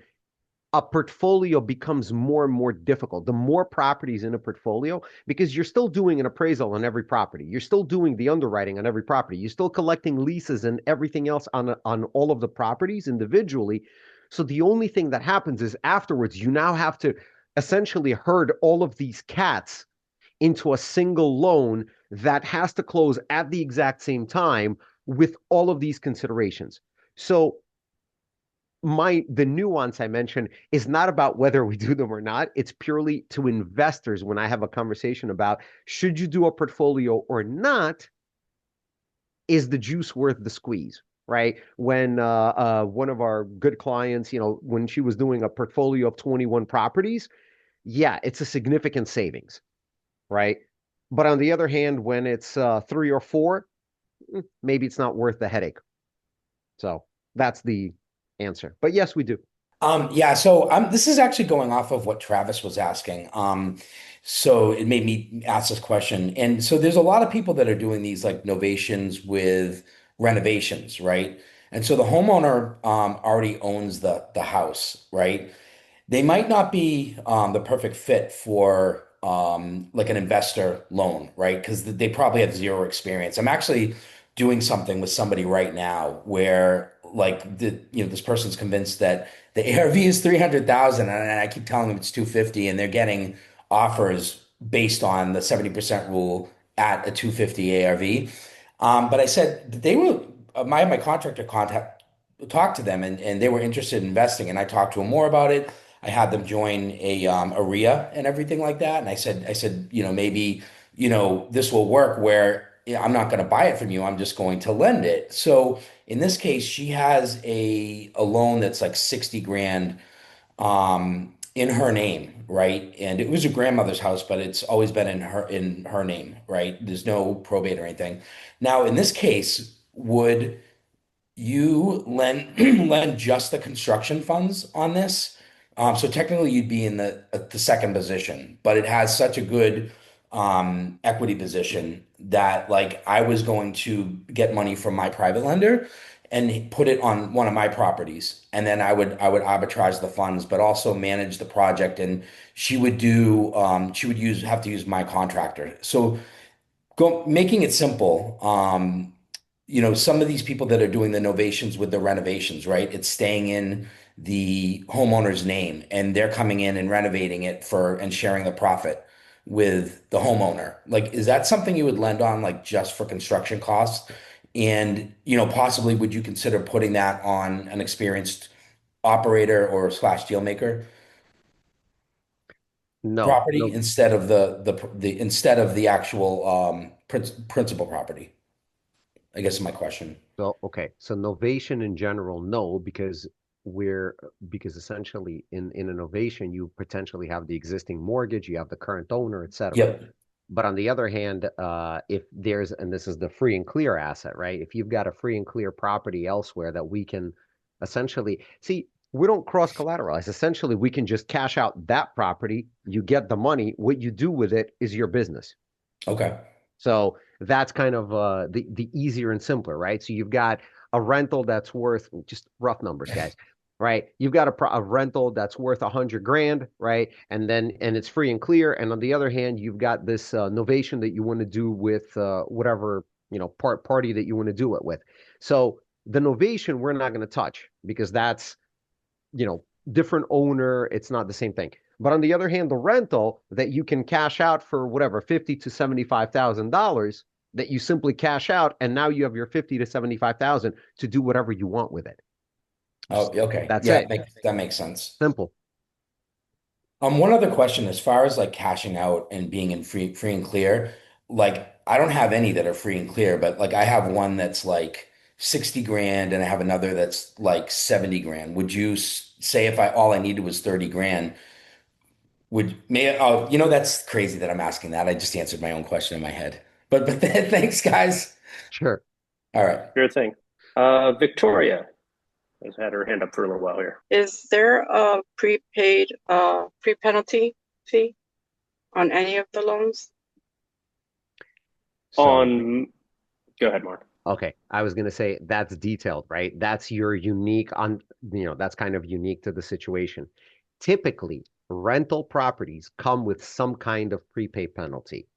a portfolio becomes more and more difficult. The more properties in a portfolio, because you're still doing an appraisal on every property. You're still doing the underwriting on every property. You're still collecting leases and everything else on all of the properties individually. So the only thing that happens is afterwards, you now have to essentially herd all of these cats into a single loan that has to close at the exact same time with all of these considerations. So the nuance I mentioned is not about whether we do them or not. It's purely to investors when I have a conversation about should you do a portfolio or not, is the juice worth the squeeze, right? When one of our good clients, when she was doing a portfolio of 21 properties, yeah, it's a significant savings, right? But on the other hand, when it's 3 or 4, maybe it's not worth the headache. So that's the answer. But yes, we do. Yeah, so this is actually going off of what Travis was asking. So it made me ask this question. And so there's a lot of people that are doing these like novations with renovations, right? And so the homeowner already owns the house, right? They might not be the perfect fit for like an investor loan, right? Because they probably have zero experience. I'm actually doing something with somebody right now where like this person's convinced that the ARV is 300,000 and I keep telling them it's 250 and they're getting offers based on the 70% rule at a 250 ARV. But I said that they were my contractor talked to them and they were interested in investing and I talked to them more about it. I had them join a RIA and everything like that. And I said, maybe, this will work where I'm not going to buy it from you. I'm just going to lend it. So in this case, she has a loan that's like 60 grand in her name, right? And it was her grandmother's house, but it's always been in her name, right? There's no probate or anything. Now, in this case, would you lend lend just the construction funds on this? So technically, you'd be in the second position, but it has such a good equity position that like I was going to get money from my private lender and put it on one of my properties, and then I would arbitrage the funds, but also manage the project. And she would have to use my contractor. So making it simple. Some of these people that are doing the novations with the renovations, right? It's staying in the homeowner's name and they're coming in and renovating it and sharing the profit with the homeowner. Like, is that something you would lend on, like just for construction costs? And, possibly would you consider putting that on an experienced operator or slash deal maker No, property no. instead of the actual principal property? I guess is my question. So, okay. So novation in general, no, because essentially in a novation, you potentially have the existing mortgage, you have the current owner, etc. Yep. But on the other hand, if there's, and this is the free and clear asset, right? If you've got a free and clear property elsewhere that we can essentially see, we don't cross collateralize. Essentially, we can just cash out that property. You get the money. What you do with it is your business. Okay. So that's kind of the easier and simpler, right? So you've got a rental that's worth just rough numbers, guys, right? You've got a rental that's worth 100 grand, right? And it's free and clear. And on the other hand, you've got this novation that you want to do with whatever party that you want to do it with. So the novation we're not going to touch because that's different owner. It's not the same thing. But on the other hand, the rental that you can cash out for whatever $50,000 to $75,000 that you simply cash out, and now you have your 50 to 75,000 to do whatever you want with it. Oh, okay. That's Yeah, it. that makes sense. Simple. One other question, as far as like cashing out and being in free and clear, like I don't have any that are free and clear, but like I have one that's like 60 grand and I have another that's like 70 grand. Would you say if all I needed was 30 grand, that's crazy that I'm asking that. I just answered my own question in my head. But thanks, guys. Sure. All right. Sure thing. Victoria has had her hand up for a little while here. Is there a prepaid pre-penalty fee on any of the loans? Go ahead, Mark. Okay, I was going to say that's detailed, right? That's your unique that's kind of unique to the situation. Typically, rental properties come with some kind of prepay penalty,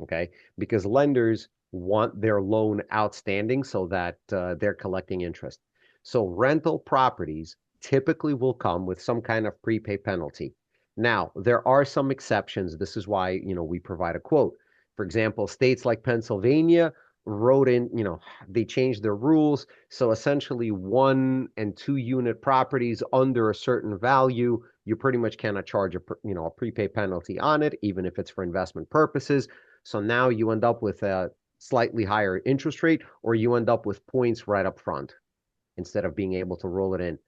okay? Because lenders want their loan outstanding so that they're collecting interest. So rental properties typically will come with some kind of prepay penalty. Now, there are some exceptions. This is why, we provide a quote. For example, states like Pennsylvania wrote in, they changed their rules. So essentially 1 and 2 unit properties under a certain value, you pretty much cannot charge a prepay penalty on it, even if it's for investment purposes. So now you end up with a slightly higher interest rate, or you end up with points right up front instead of being able to roll it in.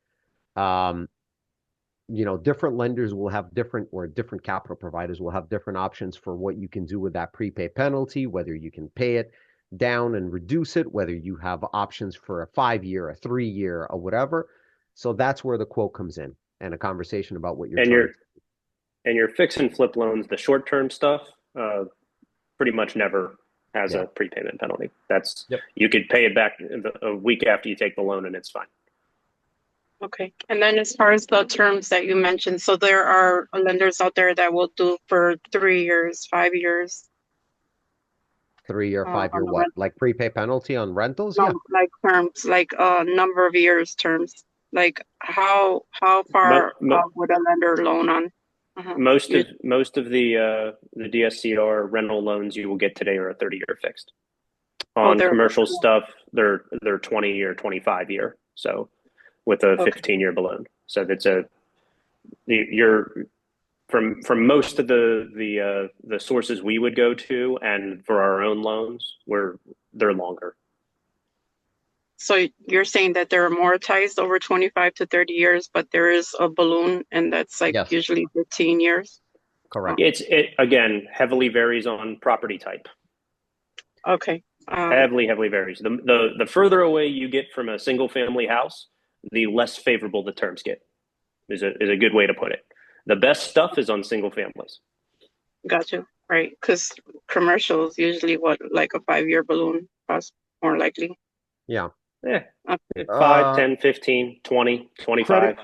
Different lenders will have different capital providers will have different options for what you can do with that prepay penalty, whether you can pay it down and reduce it, whether you have options for a 5-year, a 3-year, or whatever. So that's where the quote comes in and a conversation about what you're and your fix and flip loans, the short-term stuff, pretty much never has a prepayment penalty. You could pay it back a week after you take the loan and it's fine. Okay. And then as far as the terms that you mentioned, so there are lenders out there that will do for 3 years, 5 years. 3-year, 5-year what? Like prepay penalty on rentals? No, Yeah. like terms, like number of years terms. Like how far would a lender loan on? Most of the DSCR rental loans you will get today are a 30-year fixed. On commercial stuff, they're 20 or 25 year. So with a 15-year balloon. So that's from most of the sources we would go to, and for our own loans, they're longer. So you're saying that they're amortized over 25 to 30 years, but there is a balloon, and that's usually 15 years? Correct. It again heavily varies on property type. Okay. Heavily varies. The further away you get from a single family house, the less favorable the terms get. Is a good way to put it. The best stuff is on single families. Gotcha. Right. Because commercials usually like a 5-year balloon cost more likely. Yeah. Yeah. 5, 10, 15, 20, 25.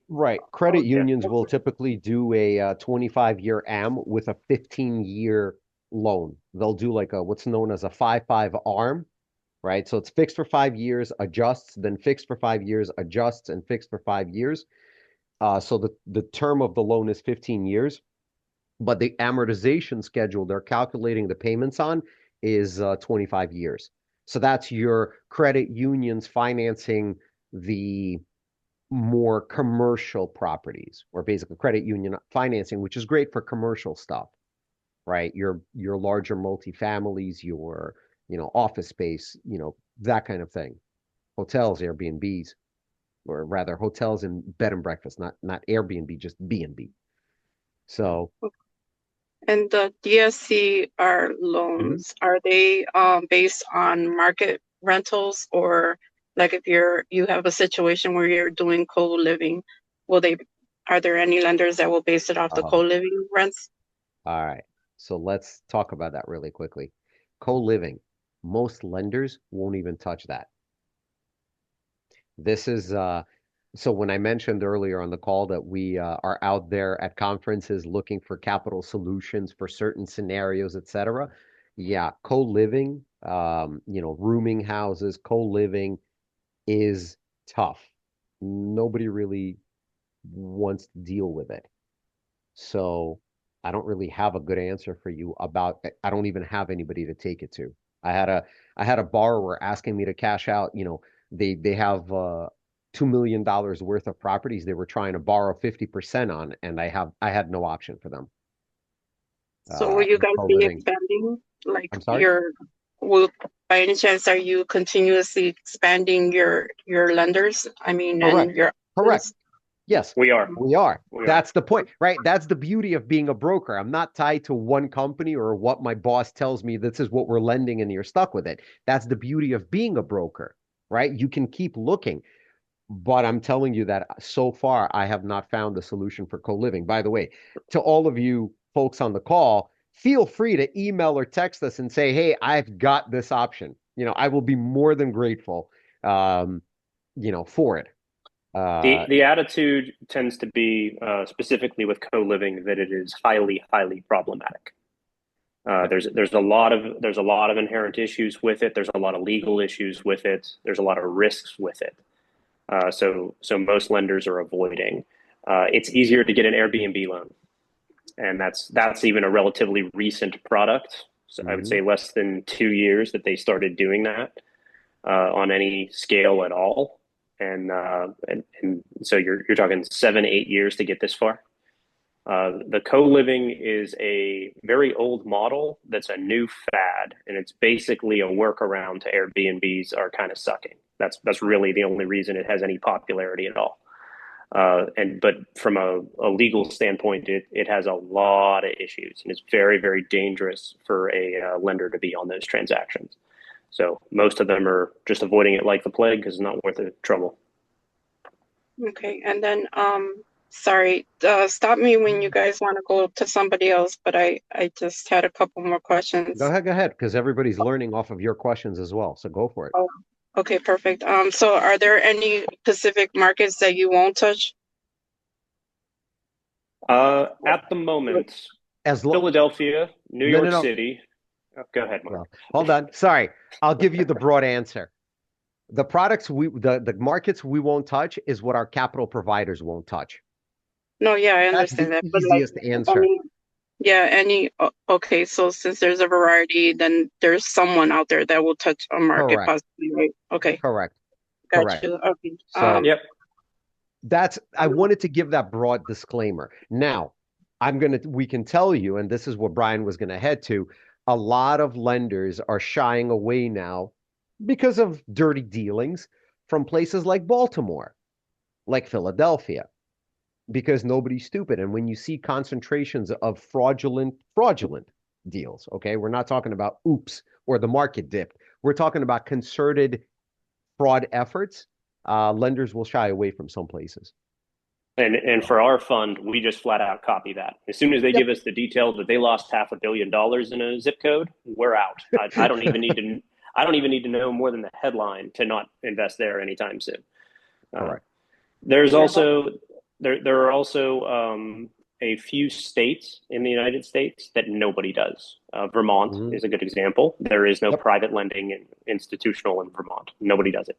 Right. Credit unions will typically do a 25-year AM with a 15-year loan. They'll do like what's known as a 5-5 ARM, right? So it's fixed for 5 years, adjusts, then fixed for 5 years, adjusts, and fixed for 5 years. So the term of the loan is 15 years, but the amortization schedule they're calculating the payments on is 25 years. So that's your credit unions financing the more commercial properties, or basically credit union financing, which is great for commercial stuff, right? Your larger multifamilies, your office space, that kind of thing. Hotels, Airbnbs, or rather hotels and bed and breakfast, not Airbnb, just B&B. So. And the DSCR loans, are they based on market rentals, or like if you have a situation where you're doing co-living, are there any lenders that will base it off the co-living rents? All right. So let's talk about that really quickly. Co-living, most lenders won't even touch that. This is so when I mentioned earlier on the call that we are out there at conferences looking for capital solutions for certain scenarios, etc. Yeah, co-living rooming houses, co-living is tough. Nobody really wants to deal with it. So I don't really have a good answer for you about I don't even have anybody to take it to. I had a borrower asking me to cash out, they have $2 million worth of properties they were trying to borrow 50% on, and I had no option for them. So will you In guys be co-living. expanding like I'm sorry? will by any chance are you continuously expanding your lenders? I mean, and Correct. your Correct. options? Yes, We are. we are. We are. That's the point, right? That's the beauty of being a broker. I'm not tied to one company or what my boss tells me this is what we're lending and you're stuck with it. That's the beauty of being a broker, right? You can keep looking. But I'm telling you that so far, I have not found a solution for co-living. By the way, to all of you folks on the call, feel free to email or text us and say, hey, I've got this option. I will be more than grateful, for it. The attitude tends to be specifically with co-living that it is highly, highly problematic. There's a lot of inherent issues with it. There's a lot of legal issues with it. There's a lot of risks with it. So most lenders are avoiding. It's easier to get an Airbnb loan, and that's even a relatively recent product. So I would say less than 2 years that they started doing that on any scale at all. And so you're talking 7-8 years to get this far. The co-living is a very old model that's a new fad, and it's basically a workaround to Airbnbs are kind of sucking. That's really the only reason it has any popularity at all. But from a legal standpoint, it has a lot of issues, and it's very, very dangerous for a lender to be on those transactions. So most of them are just avoiding it like the plague because it's not worth the trouble. Okay, and then sorry, stop me when you guys want to go to somebody else, but I just had a couple more questions. Go ahead, because everybody's learning off of your questions as well. So go for it. Oh, okay, perfect. So are there any Pacific markets that you won't touch? At the moment, Philadelphia, New York City. Oh, go ahead, Mark. Well, hold on. Sorry. I'll give you the broad answer. The the markets we won't touch is what our capital providers won't touch. No, yeah, I That's understand the that. But easiest answer. Okay, so since there's a variety, then there's someone out there that will touch a market Correct. possibly, right? Okay, Correct. got Correct. you. Okay. So Yep. I wanted to give that broad disclaimer. Now, we can tell you, and this is what Brian was gonna head to, a lot of lenders are shying away now because of dirty dealings from places like Baltimore, like Philadelphia, because nobody's stupid. And when you see concentrations of fraudulent deals, okay, we're not talking about oops or the market dipped. We're talking about concerted fraud efforts. Lenders will shy away from some places. And for our fund, we just flat out copy that. As soon as they give us the detail that they lost $500 million in a zip code, we're out. I don't even need to. I don't even need to know more than the headline to not invest there anytime soon. Correct. There are also a few states in the United States that nobody does. Vermont is a good example. There is no private lending in institutional in Vermont. Nobody does it.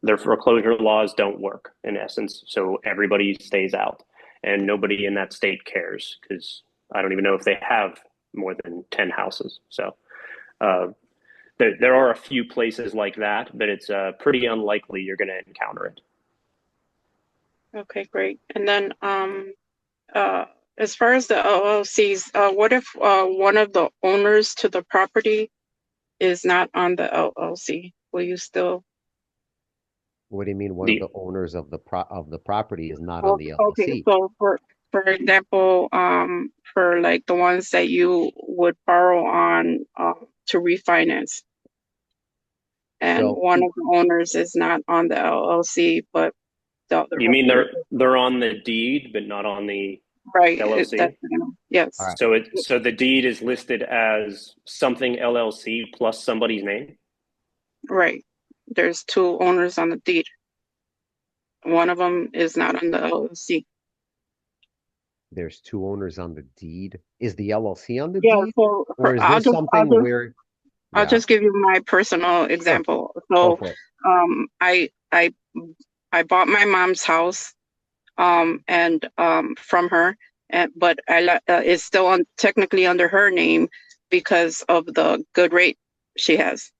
Their foreclosure laws don't work in essence, so everybody stays out, and nobody in that state cares because I don't even know if they have more than 10 houses. So there are a few places like that, but it's pretty unlikely you're going to encounter it. Okay, great. And then as far as the LLCs, what if one of the owners to the property is not on the LLC? Will you still? What do you mean one of the owners of the property is not on the LLC? Okay, so for example, for like the ones that you would borrow on to refinance, and one of the owners is not on the LLC, but you mean they're on the deed but not on the LLC? Yes. Right. So the deed is listed as something LLC plus somebody's name? Right. There's two owners on the deed. One of them is not on the LLC. There's two owners on the deed. Is the LLC on the deed? So or is this something where I'll Yeah, just give you my personal sure. example. Go So, for it. I bought my mom's house, and from her, and but it's still technically under her name because of the good rate she has.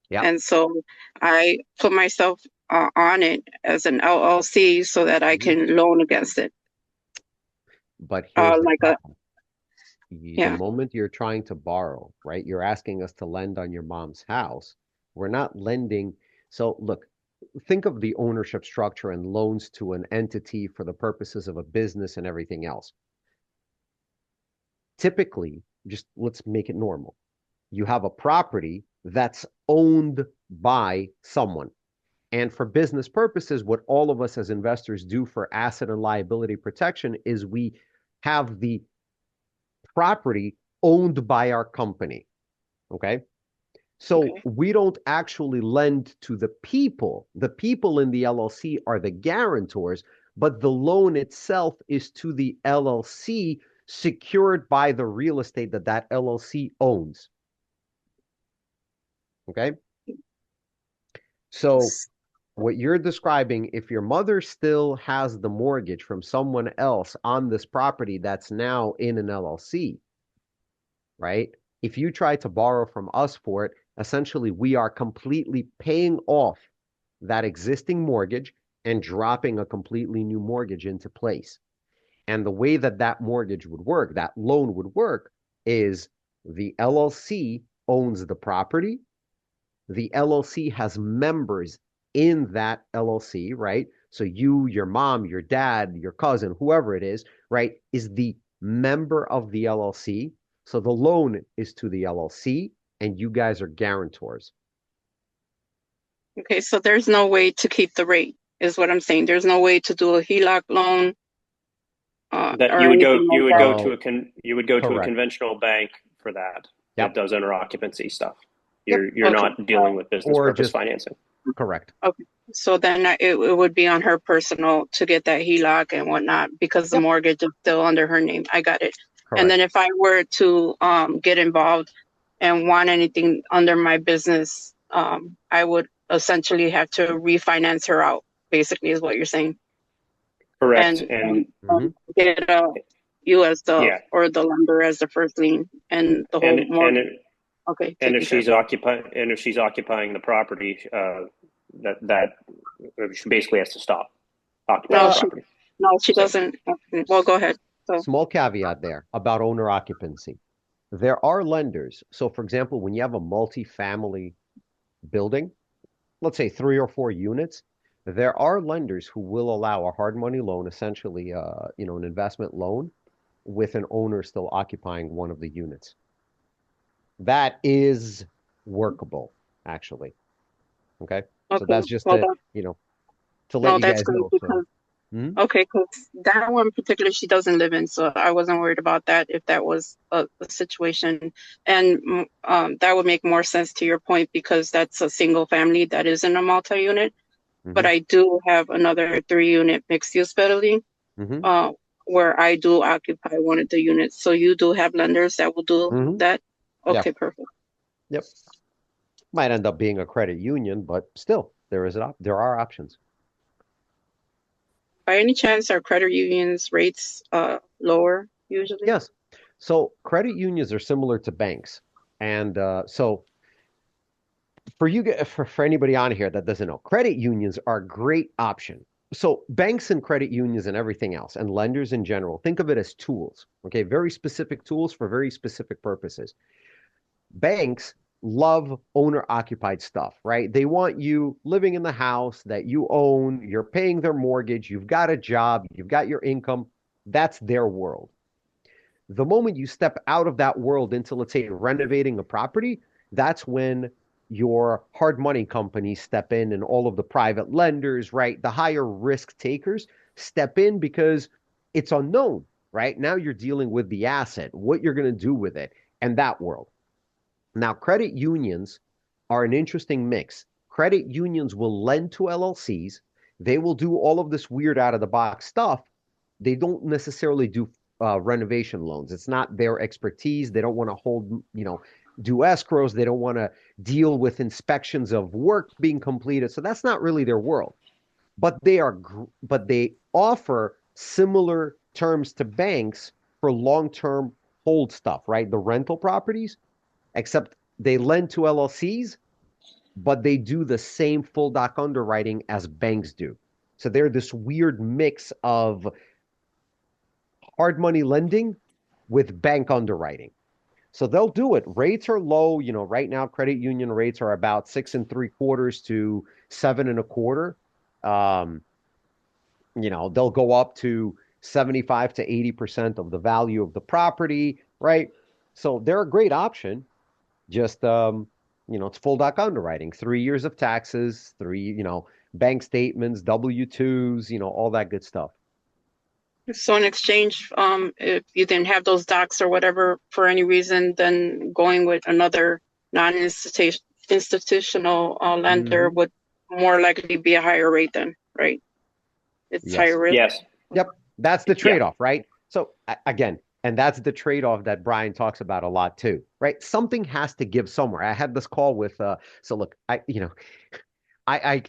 Yeah. And so I put myself on it as an LLC so that I Mhm. can loan against it. But here's the Like problem. The yeah. moment you're trying to borrow, right? You're asking us to lend on your mom's house. We're not lending. So look, think of the ownership structure and loans to an entity for the purposes of a business and everything else. Typically, just let's make it normal. You have a property that's owned by someone. And for business purposes, what all of us as investors do for asset and liability protection is we have the property owned by our company. Okay. So Okay. we don't actually lend to the people. The people in the LLC are the guarantors, but the loan itself is to the LLC secured by the real estate that that LLC owns. Okay. So what you're describing, if your mother still has the mortgage from someone else on this property that's now in an LLC, right? If you try to borrow from us for it, essentially we are completely paying off that existing mortgage and dropping a completely new mortgage into place. And the way that that mortgage would work, that loan would work, is the LLC owns the property. The LLC has members in that LLC, right? So you, your mom, your dad, your cousin, whoever it is, right, is the member of the LLC. So the loan is to the LLC and you guys are guarantors. Okay, so there's no way to keep the rate, is what I'm saying. There's no way to do a HELOC loan That or you would go anything you like would that. go to Oh, you would go to a correct. conventional bank for that that Yep. does owner occupancy stuff. Yep. You're Okay. not dealing with business Or purpose just financing. correct. Okay. So then it would be on her personal to get that HELOC and whatnot because the Yep. mortgage is still under her name. I got it. And then Correct. if I were to get involved and want anything under my business, I would essentially have to refinance her out, basically is what you're saying. Correct. And And hmm get you as the yeah, or the lender as the first lien and the and whole and mortgage. Okay, and taken care of. if she's occupying the property, that she basically has to stop occupying No, the Uh, property. she So doesn't. Well, go ahead. So Small caveat there about owner occupancy. There are lenders. So, for example, when you have a multi-family building, let's say 3 or 4 units, there are lenders who will allow a hard money loan, essentially, an investment loan with an owner still occupying one of the units. That is workable, actually. Okay. So okay, that's just well to, that to let no, you that's guys great know. So, because mhm. okay, because that one particular she doesn't live in, so I wasn't worried about that if that was a situation, and that would make more sense to your point because that's a single family that isn't a multi-unit. But Mhm. I do have another 3-unit mixed-use building, Mhm. uh, where I do occupy one of the units. So you do have lenders that will do Mhm. that. Yeah. Okay, perfect. Yep. Might end up being a credit union, but still, there are options. By any chance, are credit unions rates lower usually? Yes. So credit unions are similar to banks. And so for anybody on here that doesn't know, credit unions are a great option. So banks and credit unions and everything else and lenders in general, think of it as tools. Okay, very specific tools for very specific purposes. Banks love owner occupied stuff, right? They want you living in the house that you own, you're paying their mortgage, you've got a job, you've got your income. That's their world. The moment you step out of that world into, let's say, renovating a property, that's when your hard money companies step in and all of the private lenders, right? The higher risk takers step in because it's unknown, right? Now you're dealing with the asset, what you're going to do with it, and that world. Now, credit unions are an interesting mix. Credit unions will lend to LLCs. They will do all of this weird out of the box stuff. They don't necessarily do renovation loans. It's not their expertise. They don't want to hold, do escrows. They don't want to deal with inspections of work being completed. So that's not really their world. But they offer similar terms to banks for long-term hold stuff, right? The rental properties, except they lend to LLCs, but they do the same full doc underwriting as banks do. So they're this weird mix of hard money lending with bank underwriting. So they'll do it. Rates are low. Right now, credit union rates are about 6.75 to 7.25. They'll go up to 75 to 80% of the value of the property, right? So they're a great option. Just it's full doc underwriting, 3 years of taxes, bank statements, W-2s, all that good stuff. So in exchange, if you didn't have those docs or whatever for any reason, then going with another non-institutional lender would more likely be a higher rate then, right? It's Yes. higher risk. Yes. Yep. That's the trade-off, right? So again, and that's the trade-off that Brian talks about a lot too, right? Something has to give somewhere. I had this call with so look, I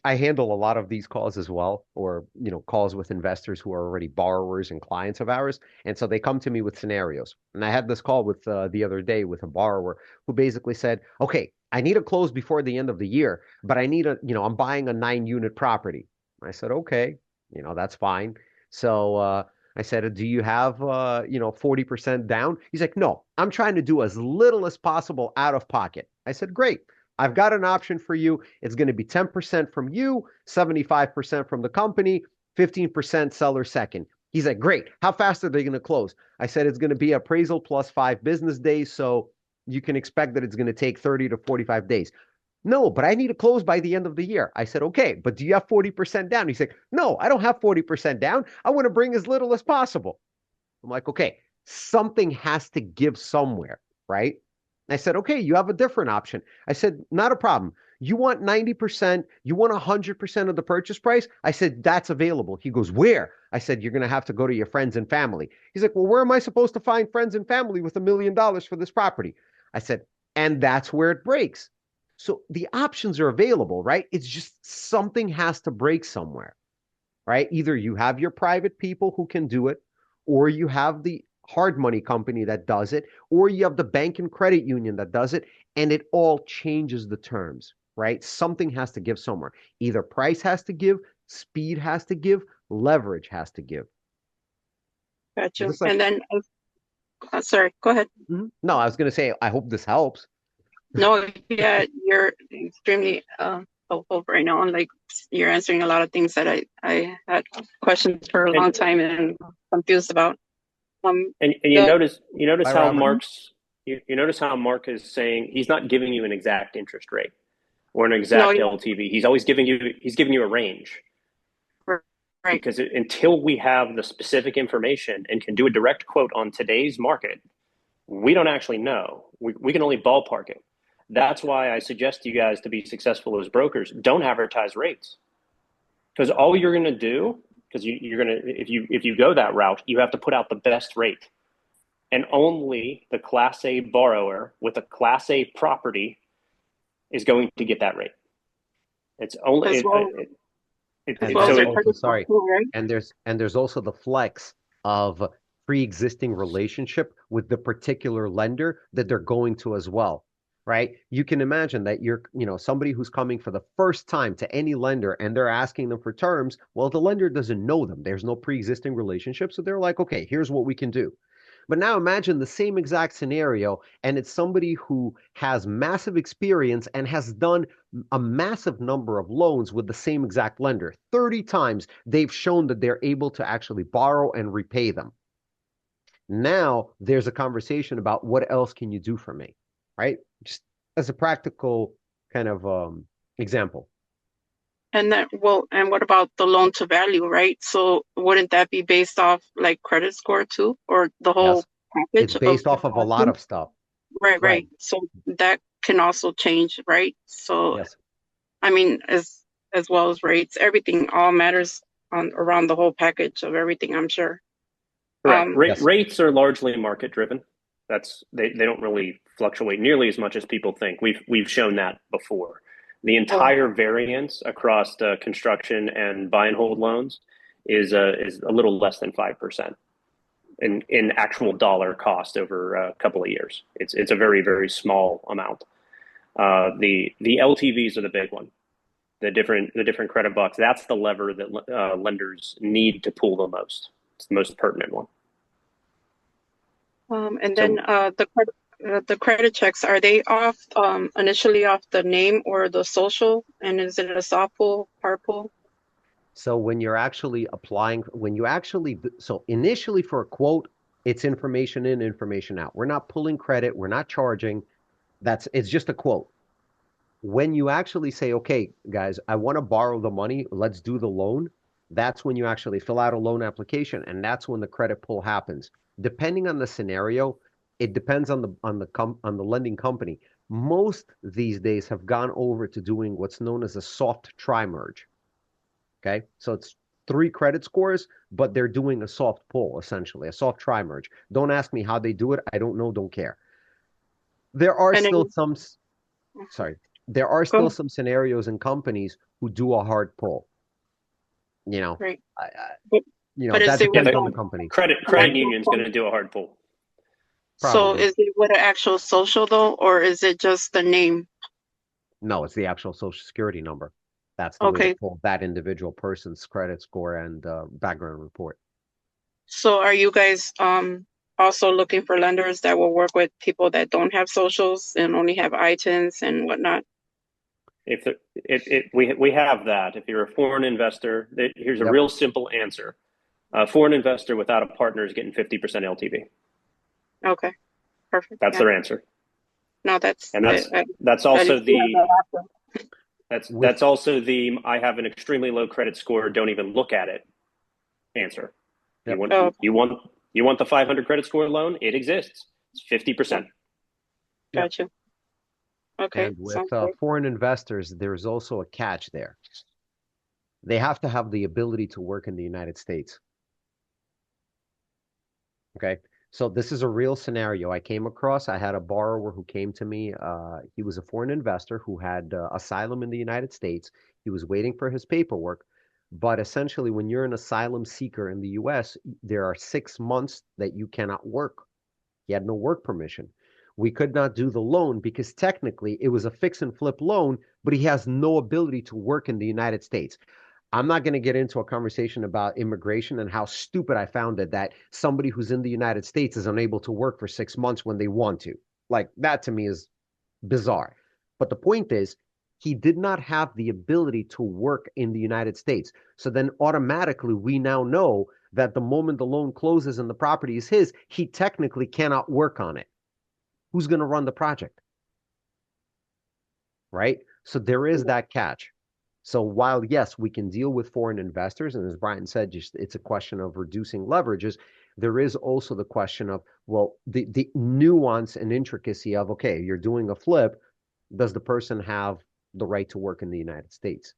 handle a lot of these calls as well, or calls with investors who are already borrowers and clients of ours, and so they come to me with scenarios. And I had this call with the other day with a borrower who basically said, "Okay, I need a close before the end of the year, but I need I'm buying a 9-unit property." I said, "Okay, that's fine." So I said, "Do you have 40% down?" He's like, "No, I'm trying to do as little as possible out of pocket." I said, "Great. I've got an option for you. It's going to be 10% from you, 75% from the company, 15% seller second." He's like, "Great. How fast are they going to close?" I said, "It's going to be appraisal plus 5 business days. So you can expect that it's going to take 30 to 45 days. "No, but I need to close by the end of the year." I said, "Okay, but do you have 40% down?" He's like, "No, I don't have 40% down. I want to bring as little as possible." I'm like, "Okay, something has to give somewhere, right?" I said, "Okay, you have a different option." I said, "Not a problem. You want 90%, you want 100% of the purchase price?" I said, "That's available." He goes, "Where?" I said, "You're going to have to go to your friends and family." He's like, "Well, where am I supposed to find friends and family with $1 million for this property?" I said, "And that's where it breaks." So the options are available, right? It's just something has to break somewhere, right? Either you have your private people who can do it, or you have the hard money company that does it, or you have the bank and credit union that does it, and it all changes the terms, right? Something has to give somewhere. Either price has to give, speed has to give, leverage has to give. Gotcha. Just like, And then, sorry, go ahead. No, I was going to say, I hope this helps. No, yeah, you're extremely helpful right now. And like you're answering a lot of things that I had questions for a long time and confused about. And you notice how Robert. you notice how Mark is saying he's not giving you an exact interest rate or an exact LTV. He's always giving you a range. Right. Because until we have the specific information and can do a direct quote on today's market, we don't actually know. We can only ballpark it. That's why I suggest to you guys, to be successful as brokers, don't advertise rates. Because all you're going to do, because you're going to, if you go that route, you have to put out the best rate. And only the Class A borrower with a Class A property is going to get that rate. It's only and there's also the flex of pre-existing relationship with the particular lender that they're going to as well, right? You can imagine that you're somebody who's coming for the first time to any lender and they're asking them for terms. Well, the lender doesn't know them. There's no pre-existing relationship, so they're like, "Okay, here's what we can do." But now imagine the same exact scenario, and it's somebody who has massive experience and has done a massive number of loans with the same exact lender. 30 times they've shown that they're able to actually borrow and repay them. Now there's a conversation about what else can you do for me, right? Just as a practical kind of example. And what about the loan to value, right? So wouldn't that be based off like credit score too, or the whole package? It's based off of a lot of stuff. Right. So that can also change, right? So, yes. I mean, as well as rates, everything all matters around the whole package of everything, I'm sure. Correct. Rates are largely market driven. They don't really fluctuate nearly as much as people think. We've shown that before. The entire variance across the construction and buy and hold loans is a little less than 5% in actual dollar cost over a couple of years. It's a very, very small amount. The LTVs are the big one. The different credit box. That's the lever that lenders need to pull the most. It's the most pertinent one. And then the credit checks, are they off initially off the name or the social? And is it a soft pull, hard pull? So when you're actually applying, so initially for a quote, it's information in, information out. We're not pulling credit. We're not charging. It's just a quote. When you actually say, okay, guys, I want to borrow the money, let's do the loan. That's when you actually fill out a loan application, and that's when the credit pull happens. Depending on the scenario, it depends on the lending company. Most these days have gone over to doing what's known as a soft tri-merge. Okay, so it's 3 credit scores, but they're doing a soft pull, essentially, a soft tri-merge. Don't ask me how they do it. I don't know, don't care. There are still some scenarios in companies who do a hard pull. Right. That depends on the company. Credit union's going to do a hard pull. Probably. So is it with an actual social though, or is it just the name? No, it's the actual social security number. That's the way to pull that individual person's credit score and background report. So are you guys also looking for lenders that will work with people that don't have socials and only have ITINs and whatnot? We have that. If you're a foreign investor, here's a real simple answer. A foreign investor without a partner is getting 50% LTV. Okay, perfect. That's their answer. No, that's also that's also the I have an extremely low credit score, don't even look at it answer. Yep. You want the 500 credit score loan? It exists. It's 50%. Gotcha. Okay. And with foreign investors, there's also a catch there. They have to have the ability to work in the United States. Okay. So this is a real scenario I came across. I had a borrower who came to me. He was a foreign investor who had asylum in the United States. He was waiting for his paperwork. But essentially, when you're an asylum seeker in the US, there are 6 months that you cannot work. He had no work permission. We could not do the loan because technically it was a fix and flip loan, but he has no ability to work in the United States. I'm not going to get into a conversation about immigration and how stupid I found it that somebody who's in the United States is unable to work for 6 months when they want to. Like, that to me is bizarre. But the point is, he did not have the ability to work in the United States. So then automatically we now know that the moment the loan closes and the property is his, he technically cannot work on it. Who's going to run the project? Right? So there is that catch. So while, yes, we can deal with foreign investors, and as Brian said, just it's a question of reducing leverages, there is also the question of, well, the nuance and intricacy of, okay, you're doing a flip, does the person have the right to work in the United States?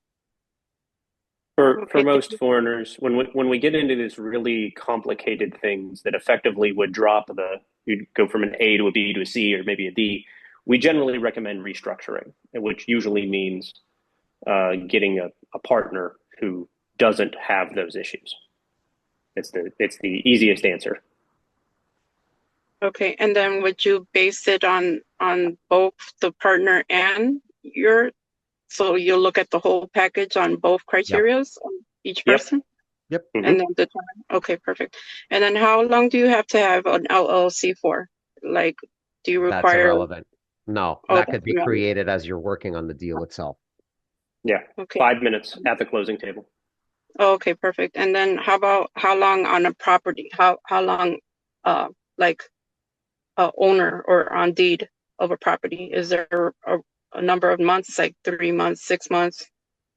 For most foreigners, when we get into these really complicated things that effectively would drop you'd go from an A to a B to a C or maybe a D, we generally recommend restructuring, which usually means getting a partner who doesn't have those issues. It's the easiest answer. Okay, and then would you base it on both the partner and so you'll look at the whole package on both criterias on each person? Yep. And then determine. Okay, perfect. And then how long do you have to have an LLC for? Like, do you require? That's irrelevant. No, that could be created as you're working on the deal itself. Yeah. Okay. 5 minutes at the closing table. Okay, perfect. And then how long on a property? How long, owner or on deed of a property? Is there a number of months, like 3 months, 6 months?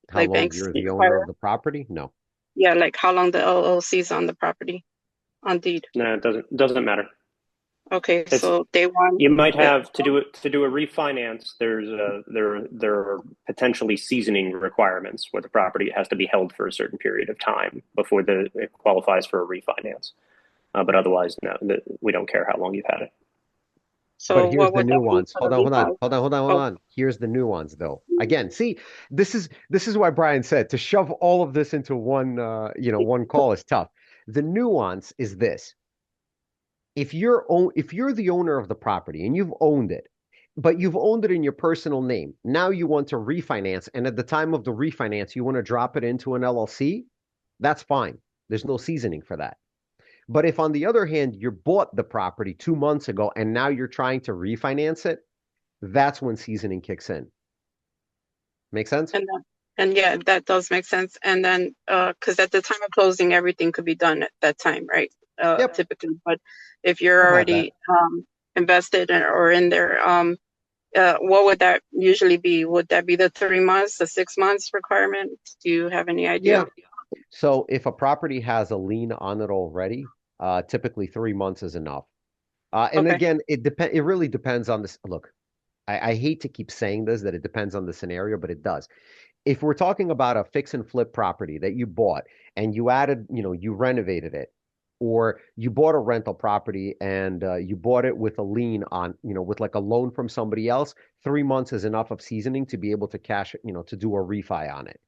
How long you're the owner of the property? No. Yeah, like how long the LLC is on the property, on deed. No, it doesn't matter. Okay, so day one. You might have to do a refinance. There are potentially seasoning requirements where the property has to be held for a certain period of time before it qualifies for a refinance. But otherwise, no, we don't care how long you've had it. So But here's what the would that be nuance. for Hold the on, hold on, refi? hold on, hold on, hold Oh, on. Here's the nuance, though. Again, see, this is why Brian said to shove all of this into one call is tough. The nuance is this. If you're the owner of the property and you've owned it, but you've owned it in your personal name, now you want to refinance, and at the time of the refinance, you want to drop it into an LLC, that's fine. There's no seasoning for that. But if, on the other hand, you bought the property 2 months ago and now you're trying to refinance it, that's when seasoning kicks in. Make sense? and yeah, that does make sense. And then, because at the time of closing, everything could be done at that time, right? Yep, Typically, but if you're I've had that. already invested or in there, what would that usually be? Would that be the 3 months, the 6 months requirement? Do you have any idea? Yeah. So if a property has a lien on it already, typically 3 months is enough. And Okay. again, it really depends on this. Look, I hate to keep saying this, that it depends on the scenario, but it does. If we're talking about a fix and flip property that you bought and you added, you renovated it, or you bought a rental property and you bought it with a lien on, with like a loan from somebody else, 3 months is enough of seasoning to be able to cash, to do a refi on it.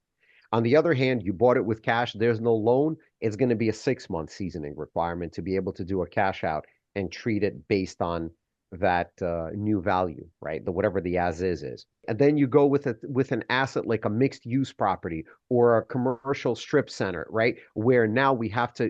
On the other hand, you bought it with cash, there's no loan, it's going to be a 6 month seasoning requirement to be able to do a cash out and treat it based on that new value, right? The whatever the as is. And then you go with an asset like a mixed use property or a commercial strip center, right? Where now we have to,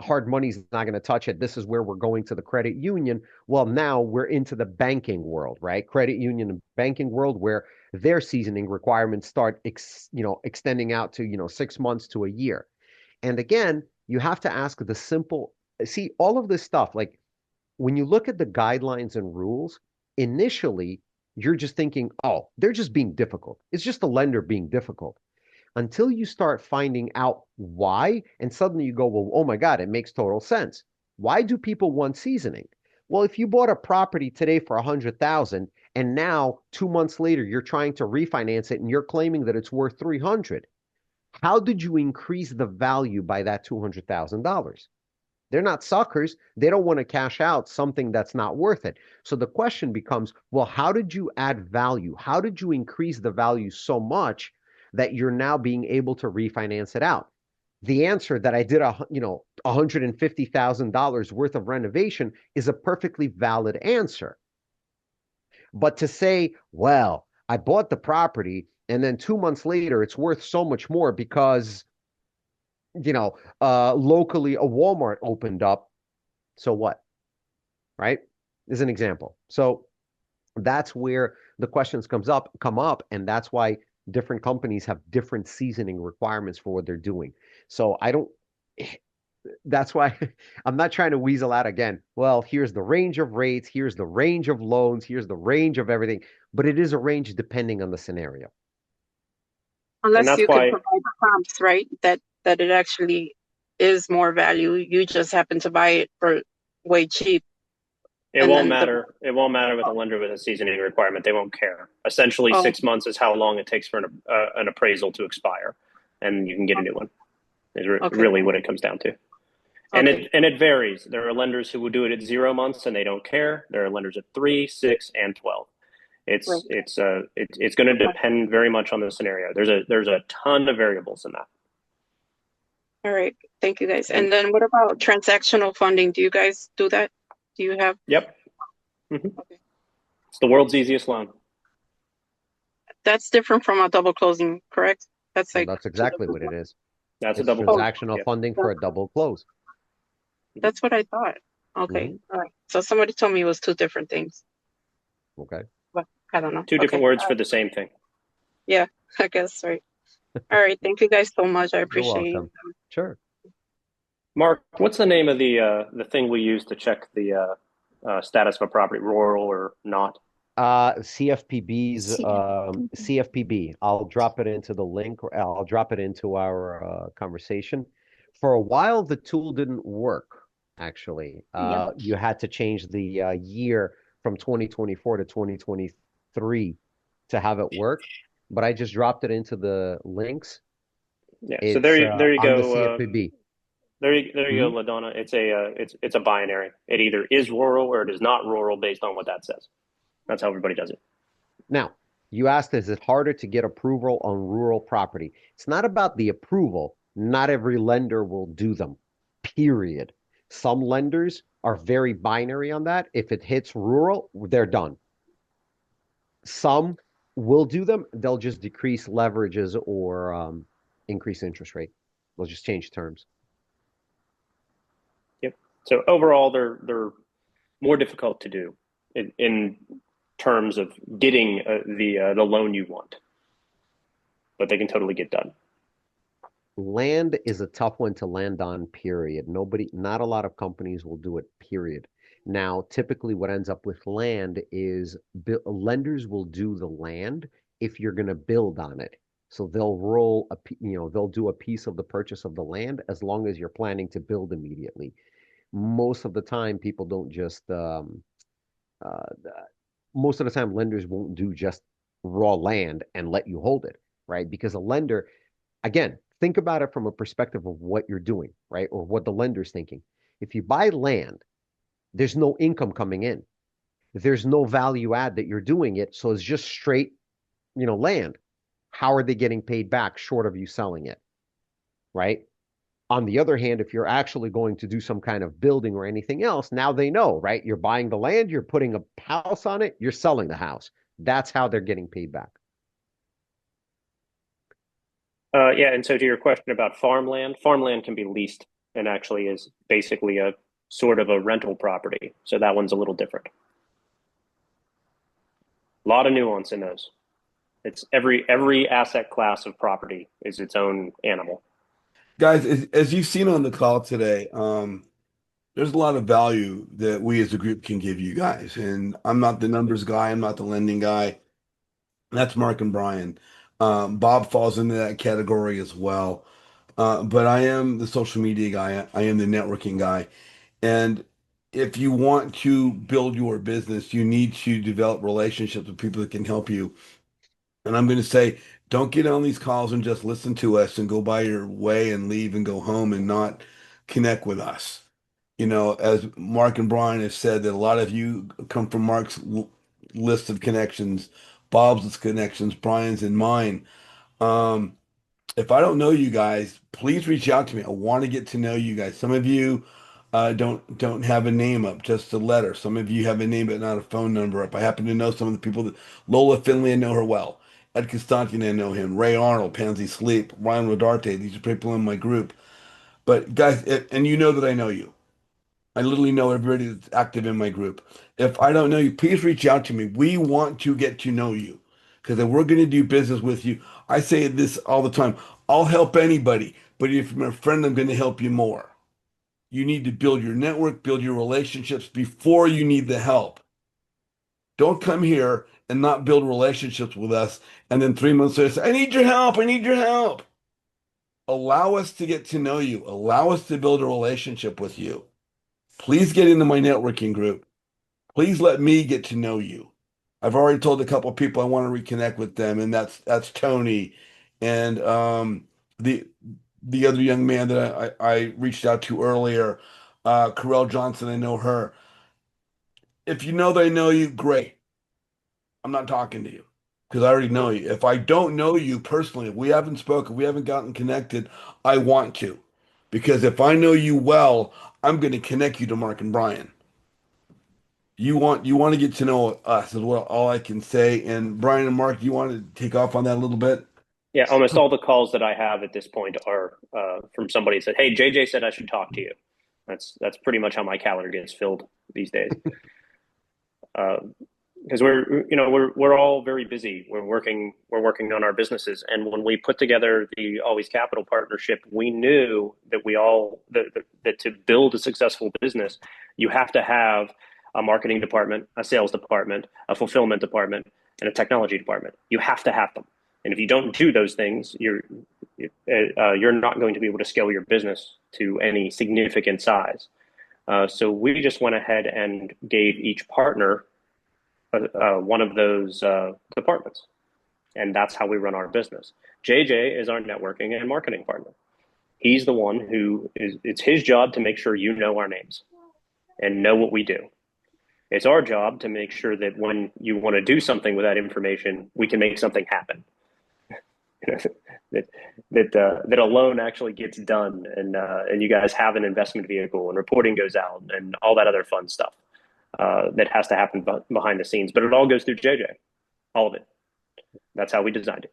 hard money's not going to touch it. This is where we're going to the credit union. Well, now we're into the banking world, right? Credit union and banking world where their seasoning requirements start extending out to 6 months to a year. And again, you have to ask the simple, see, all of this stuff, like when you look at the guidelines and rules, initially you're just thinking, oh, they're just being difficult. It's just the lender being difficult. Until you start finding out why, and suddenly you go, well, oh my God, it makes total sense. Why do people want seasoning? Well, if you bought a property today for 100,000 and now 2 months later you're trying to refinance it and you're claiming that it's worth 300, how did you increase the value by that $200,000? They're not suckers. They don't want to cash out something that's not worth it. So the question becomes, well, how did you add value? How did you increase the value so much that you're now being able to refinance it out? The answer that I did $150,000 worth of renovation is a perfectly valid answer. But to say, well, I bought the property and then 2 months later it's worth so much more because locally a Walmart opened up. So what? Right? Is an example. So that's where the questions come up, and that's why different companies have different seasoning requirements for what they're doing. So I don't. That's why I'm not trying to weasel out again. Well, here's the range of rates, here's the range of loans, here's the range of everything, but it is a range depending on the scenario. And Unless that's you could why provide the prompts, right? That it actually is more value. You just happen to buy it for way cheap. it And won't then matter. It won't matter with a lender with a seasoning requirement. They won't care. Essentially, oh, 6 months is how long it takes for an appraisal to expire, and you can get a new one. Is okay. really what it comes down to. And it varies. There are lenders who will do it at 0 months and they don't care. There are lenders at 3, 6, and 12. It's going to depend very much on the scenario. There's a ton of variables in that. All right. Thank you guys. And then what about transactional funding? Do you guys do that? Do you have? Yep. Mm-hmm. Okay. It's the world's easiest loan. That's different from a double closing, correct? That's like that's exactly what it is. That's it's a double transactional funding for a double close. That's what I thought. Okay. Mm-hmm. All right. So somebody told me it was two different things. Okay. But I don't know. Two different words for the same thing. Yeah, I guess, right. All right. Thank you guys so much. I appreciate You're welcome. Sure. Mark, what's the name of the thing we use to check the status of a property, rural or not? CFPB's CFPB. I'll drop it into the link, or I'll drop it into our conversation. For a while, the tool didn't work, actually. You had to change the year from 2024 to 2023 to have it work, but I just dropped it into the links. Yeah, It's so there you on the go. CFPB. There you go, LaDonna. It's a binary. It either is rural or it is not rural based on what that says. That's how everybody does it. Now, you asked, is it harder to get approval on rural property? It's not about the approval. Not every lender will do them, period. Some lenders are very binary on that. If it hits rural, they're done. Some will do them. They'll just decrease leverages or increase interest rate. They'll just change terms. Yep. So overall, they're more difficult to do in terms of getting the loan you want, but they can totally get done. Land is a tough one to land on, period. Not a lot of companies will do it, period. Now, typically what ends up with land is lenders will do the land if you're going to build on it. So they'll do a piece of the purchase of the land as long as you're planning to build immediately. Most of the time, people don't just, most of the time, lenders won't do just raw land and let you hold it, right? Because a lender, again, think about it from a perspective of what you're doing, right? Or what the lender's thinking. If you buy land, there's no income coming in. There's no value add that you're doing it. So it's just straight, land. How are they getting paid back short of you selling it? Right? On the other hand, if you're actually going to do some kind of building or anything else, now they know, right? You're buying the land, you're putting a house on it, you're selling the house. That's how they're getting paid back. Yeah, and so to your question about farmland can be leased and actually is basically a sort of a rental property. So that one's a little different. A lot of nuance in those. It's every asset class of property is its own animal. Guys, as you've seen on the call today, there's a lot of value that we as a group can give you guys. And I'm not the numbers guy, I'm not the lending guy. That's Mark and Brian. Bob falls into that category as well. But I am the social media guy. I am the networking guy. And if you want to build your business, you need to develop relationships with people that can help you. And I'm going to say, don't get on these calls and just listen to us and go by your way and leave and go home and not connect with us. As Mark and Brian have said, that a lot of you come from Mark's list of connections, Bob's connections, Brian's and mine. Um, if I don't know you guys, please reach out to me. I want to get to know you guys. Some of you don't have a name up, just a letter. Some of you have a name but not a phone number up. I happen to know some of the people that Lola Finley, I know her well. Ed Constantine, I know him. Ray Arnold, Pansy Sleep, Ryan Rodarte. These are people in my group. But guys, and you know that I know you. I literally know everybody that's active in my group. If I don't know you, please reach out to me. We want to get to know you because if we're going to do business with you, I say this all the time. I'll help anybody, but if you're a friend, I'm going to help you more. You need to build your network, build your relationships before you need the help. Don't come here and not build relationships with us. And then 3 months later, say, I need your help. I need your help. Allow us to get to know you. Allow us to build a relationship with you. Please get into my networking group. Please let me get to know you. I've already told a couple of people I want to reconnect with them, and that's Tony and the other young man that I reached out to earlier, Carell Johnson. I know her. If you know that I know you, great. I'm not talking to you because I already know you. If I don't know you personally, if we haven't spoken, we haven't gotten connected, I want to. Because if I know you well, I'm going to connect you to Mark and Brian. You want to get to know us is what all I can say. And Brian and Mark, you want to take off on that a little bit? Yeah, almost all the calls that I have at this point are from somebody that said, "Hey, JJ said I should talk to you." That's pretty much how my calendar gets filled these days. Because we're all very busy. We're working on our businesses, and when we put together the Always Capital partnership, we knew that to build a successful business, you have to have a marketing department, a sales department, a fulfillment department, and a technology department. You have to have them, and if you don't do those things, you're not going to be able to scale your business to any significant size. So we just went ahead and gave each partner one of those departments. And that's how we run our business. JJ is our networking and marketing partner. He's the one who it's his job to make sure you know our names and know what we do. It's our job to make sure that when you want to do something with that information, we can make something happen. that a loan actually gets done, and you guys have an investment vehicle, and reporting goes out, and all that other fun stuff that has to happen behind the scenes. But it all goes through JJ, all of it. That's how we designed it.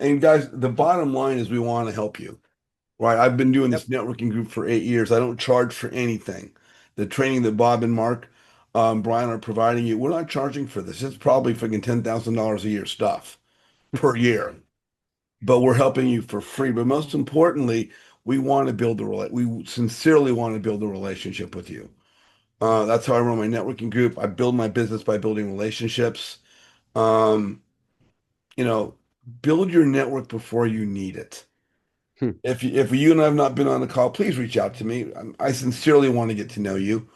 And guys, the bottom line is we want to help you, right? I've been doing this networking group for 8 years. I don't charge for anything. The training that Bob and Mark, Brian are providing you, we're not charging for this. It's probably freaking $10,000 a year stuff per year, but we're helping you for free. But most importantly, we want to build we sincerely want to build a relationship with you. That's how I run my networking group. I build my business by building relationships. Um, Build your network before you need it. If you and I have not been on a call, please reach out to me. I sincerely want to get to know you.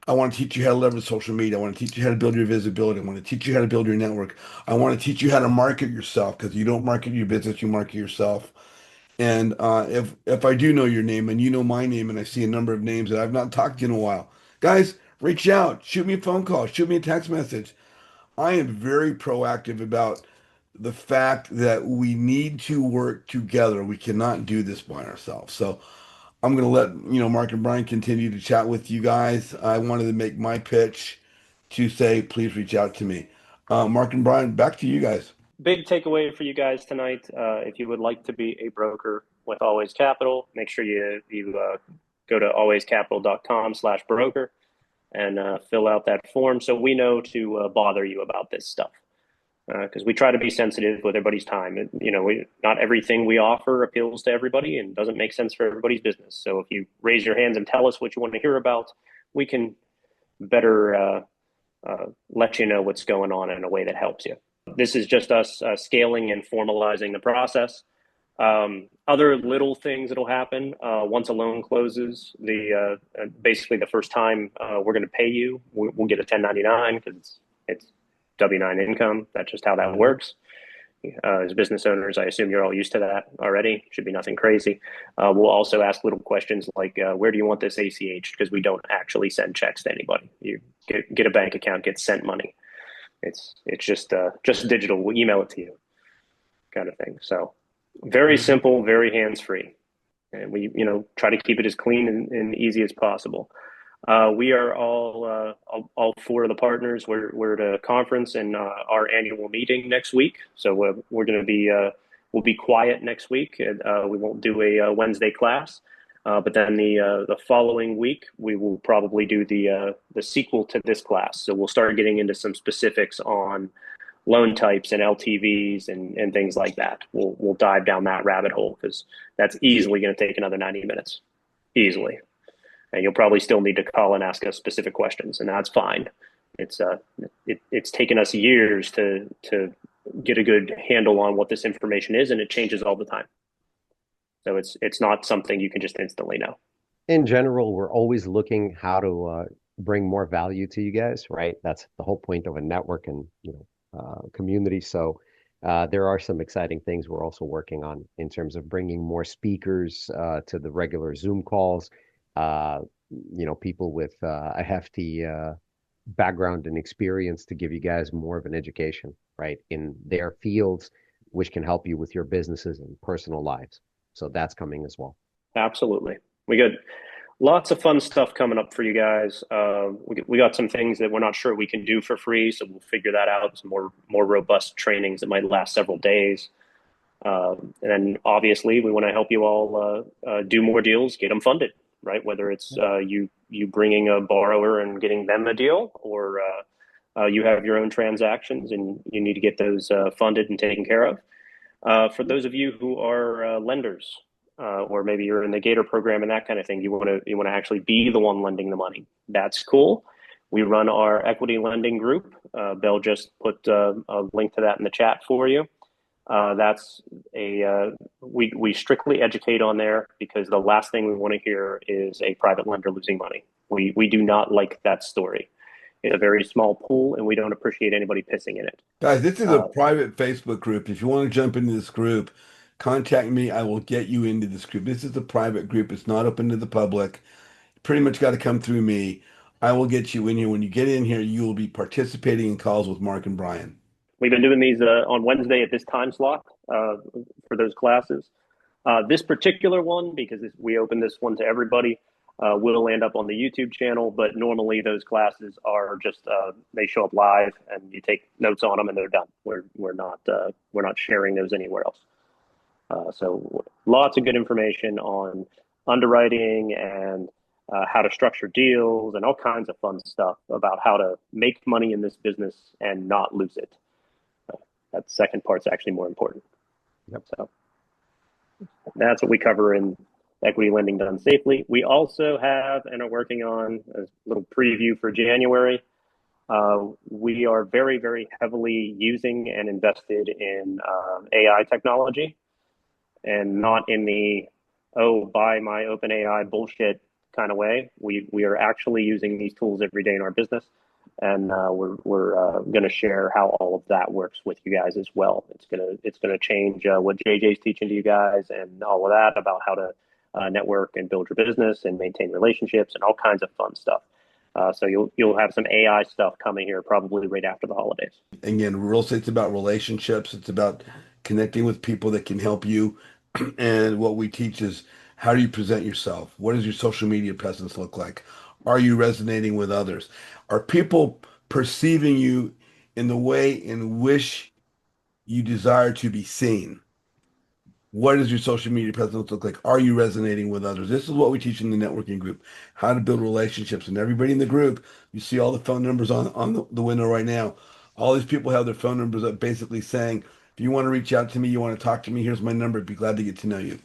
I want to teach you how to leverage social media. I want to teach you how to build your visibility. I want to teach you how to build your network. I want to teach you how to market yourself, because you don't market your business, you market yourself. And if I do know your name and you know my name and I see a number of names that I've not talked to in a while, guys, reach out, shoot me a phone call, shoot me a text message. I am very proactive about the fact that we need to work together. We cannot do this by ourselves. So I'm going to let Mark and Brian continue to chat with you guys. I wanted to make my pitch to say, please reach out to me. Mark and Brian, back to you guys. Big takeaway for you guys tonight. If you would like to be a broker with Always Capital, make sure you go to alwayscapital.com/broker and fill out that form so we know to bother you about this stuff. Because we try to be sensitive with everybody's time. Not everything we offer appeals to everybody and doesn't make sense for everybody's business. So if you raise your hands and tell us what you want to hear about, we can better let you know what's going on in a way that helps you. This is just us scaling and formalizing the process. Other little things that'll happen once a loan closes, basically the first time we're going to pay you, we'll get a 1099 because it's W-9 income. That's just how that works. As business owners, I assume you're all used to that already. Should be nothing crazy. We'll also ask little questions like, where do you want this ACH? Because we don't actually send checks to anybody. You get a bank account, get sent money. It's just digital. We'll email it to you, kind of thing. So very simple, very hands-free, and we try to keep it as clean and easy as possible. We are all four of the partners. We're at a conference and our annual meeting next week. So we're going to be we'll be quiet next week. We won't do a Wednesday class, but then the following week we will probably do the sequel to this class. So we'll start getting into some specifics on loan types and LTVs and things like that. We'll dive down that rabbit hole because that's easily going to take another 90 minutes, easily. And you'll probably still need to call and ask us specific questions, and that's fine. It's taken us years to get a good handle on what this information is, and it changes all the time. So it's not something you can just instantly know. In general, we're always looking how to bring more value to you guys, right? That's the whole point of a network and community. So there are some exciting things we're also working on in terms of bringing more speakers to the regular Zoom calls. People with a hefty background and experience to give you guys more of an education, right, in their fields, which can help you with your businesses and personal lives. So that's coming as well. Absolutely. We got lots of fun stuff coming up for you guys. We got some things that we're not sure we can do for free, so we'll figure that out. Some more robust trainings that might last several days. And then obviously we want to help you all do more deals, get them funded. Right, whether it's you bringing a borrower and getting them a deal, or you have your own transactions and you need to get those funded and taken care of. For those of you who are lenders, or maybe you're in the Gator program and that kind of thing, you want to actually be the one lending the money. That's cool. We run our equity lending group. Bill just put a link to that in the chat for you. That's we strictly educate on there because the last thing we want to hear is a private lender losing money. We do not like that story. It's a very small pool and we don't appreciate anybody pissing in it. Guys, this is a private Facebook group. If you want to jump into this group, contact me. I will get you into this group. This is a private group. It's not open to the public. Pretty much got to come through me. I will get you in here. When you get in here, you will be participating in calls with Mark and Brian. We've been doing these on Wednesday at this time slot for those classes. This particular one, because we open this one to everybody, will end up on the YouTube channel. But normally those classes are just they show up live, and you take notes on them, and they're done. We're not sharing those anywhere else. So lots of good information on underwriting and how to structure deals and all kinds of fun stuff about how to make money in this business and not lose it. That second part's actually more important. Yep. So that's what we cover in Equity Lending Done Safely. We also have and are working on a little preview for January. We are very, very heavily using and invested in AI technology, and not in the, oh, buy my OpenAI bullshit kind of way. We are actually using these tools every day in our business. And we're going to share how all of that works with you guys as well. It's gonna change what JJ's teaching to you guys and all of that about how to network and build your business and maintain relationships and all kinds of fun stuff. So you'll have some AI stuff coming here probably right after the holidays. Again, real estate's about relationships. It's about connecting with people that can help you. And what we teach is, how do you present yourself? What does your social media presence look like? Are you resonating with others? Are people perceiving you in the way in which you desire to be seen? What does your social media presence look like? Are you resonating with others? This is what we teach in the networking group, how to build relationships. And everybody in the group, you see all the phone numbers on the window right now. All these people have their phone numbers up, basically saying, if you want to reach out to me, you want to talk to me, here's my number. I'd be glad to get to know you.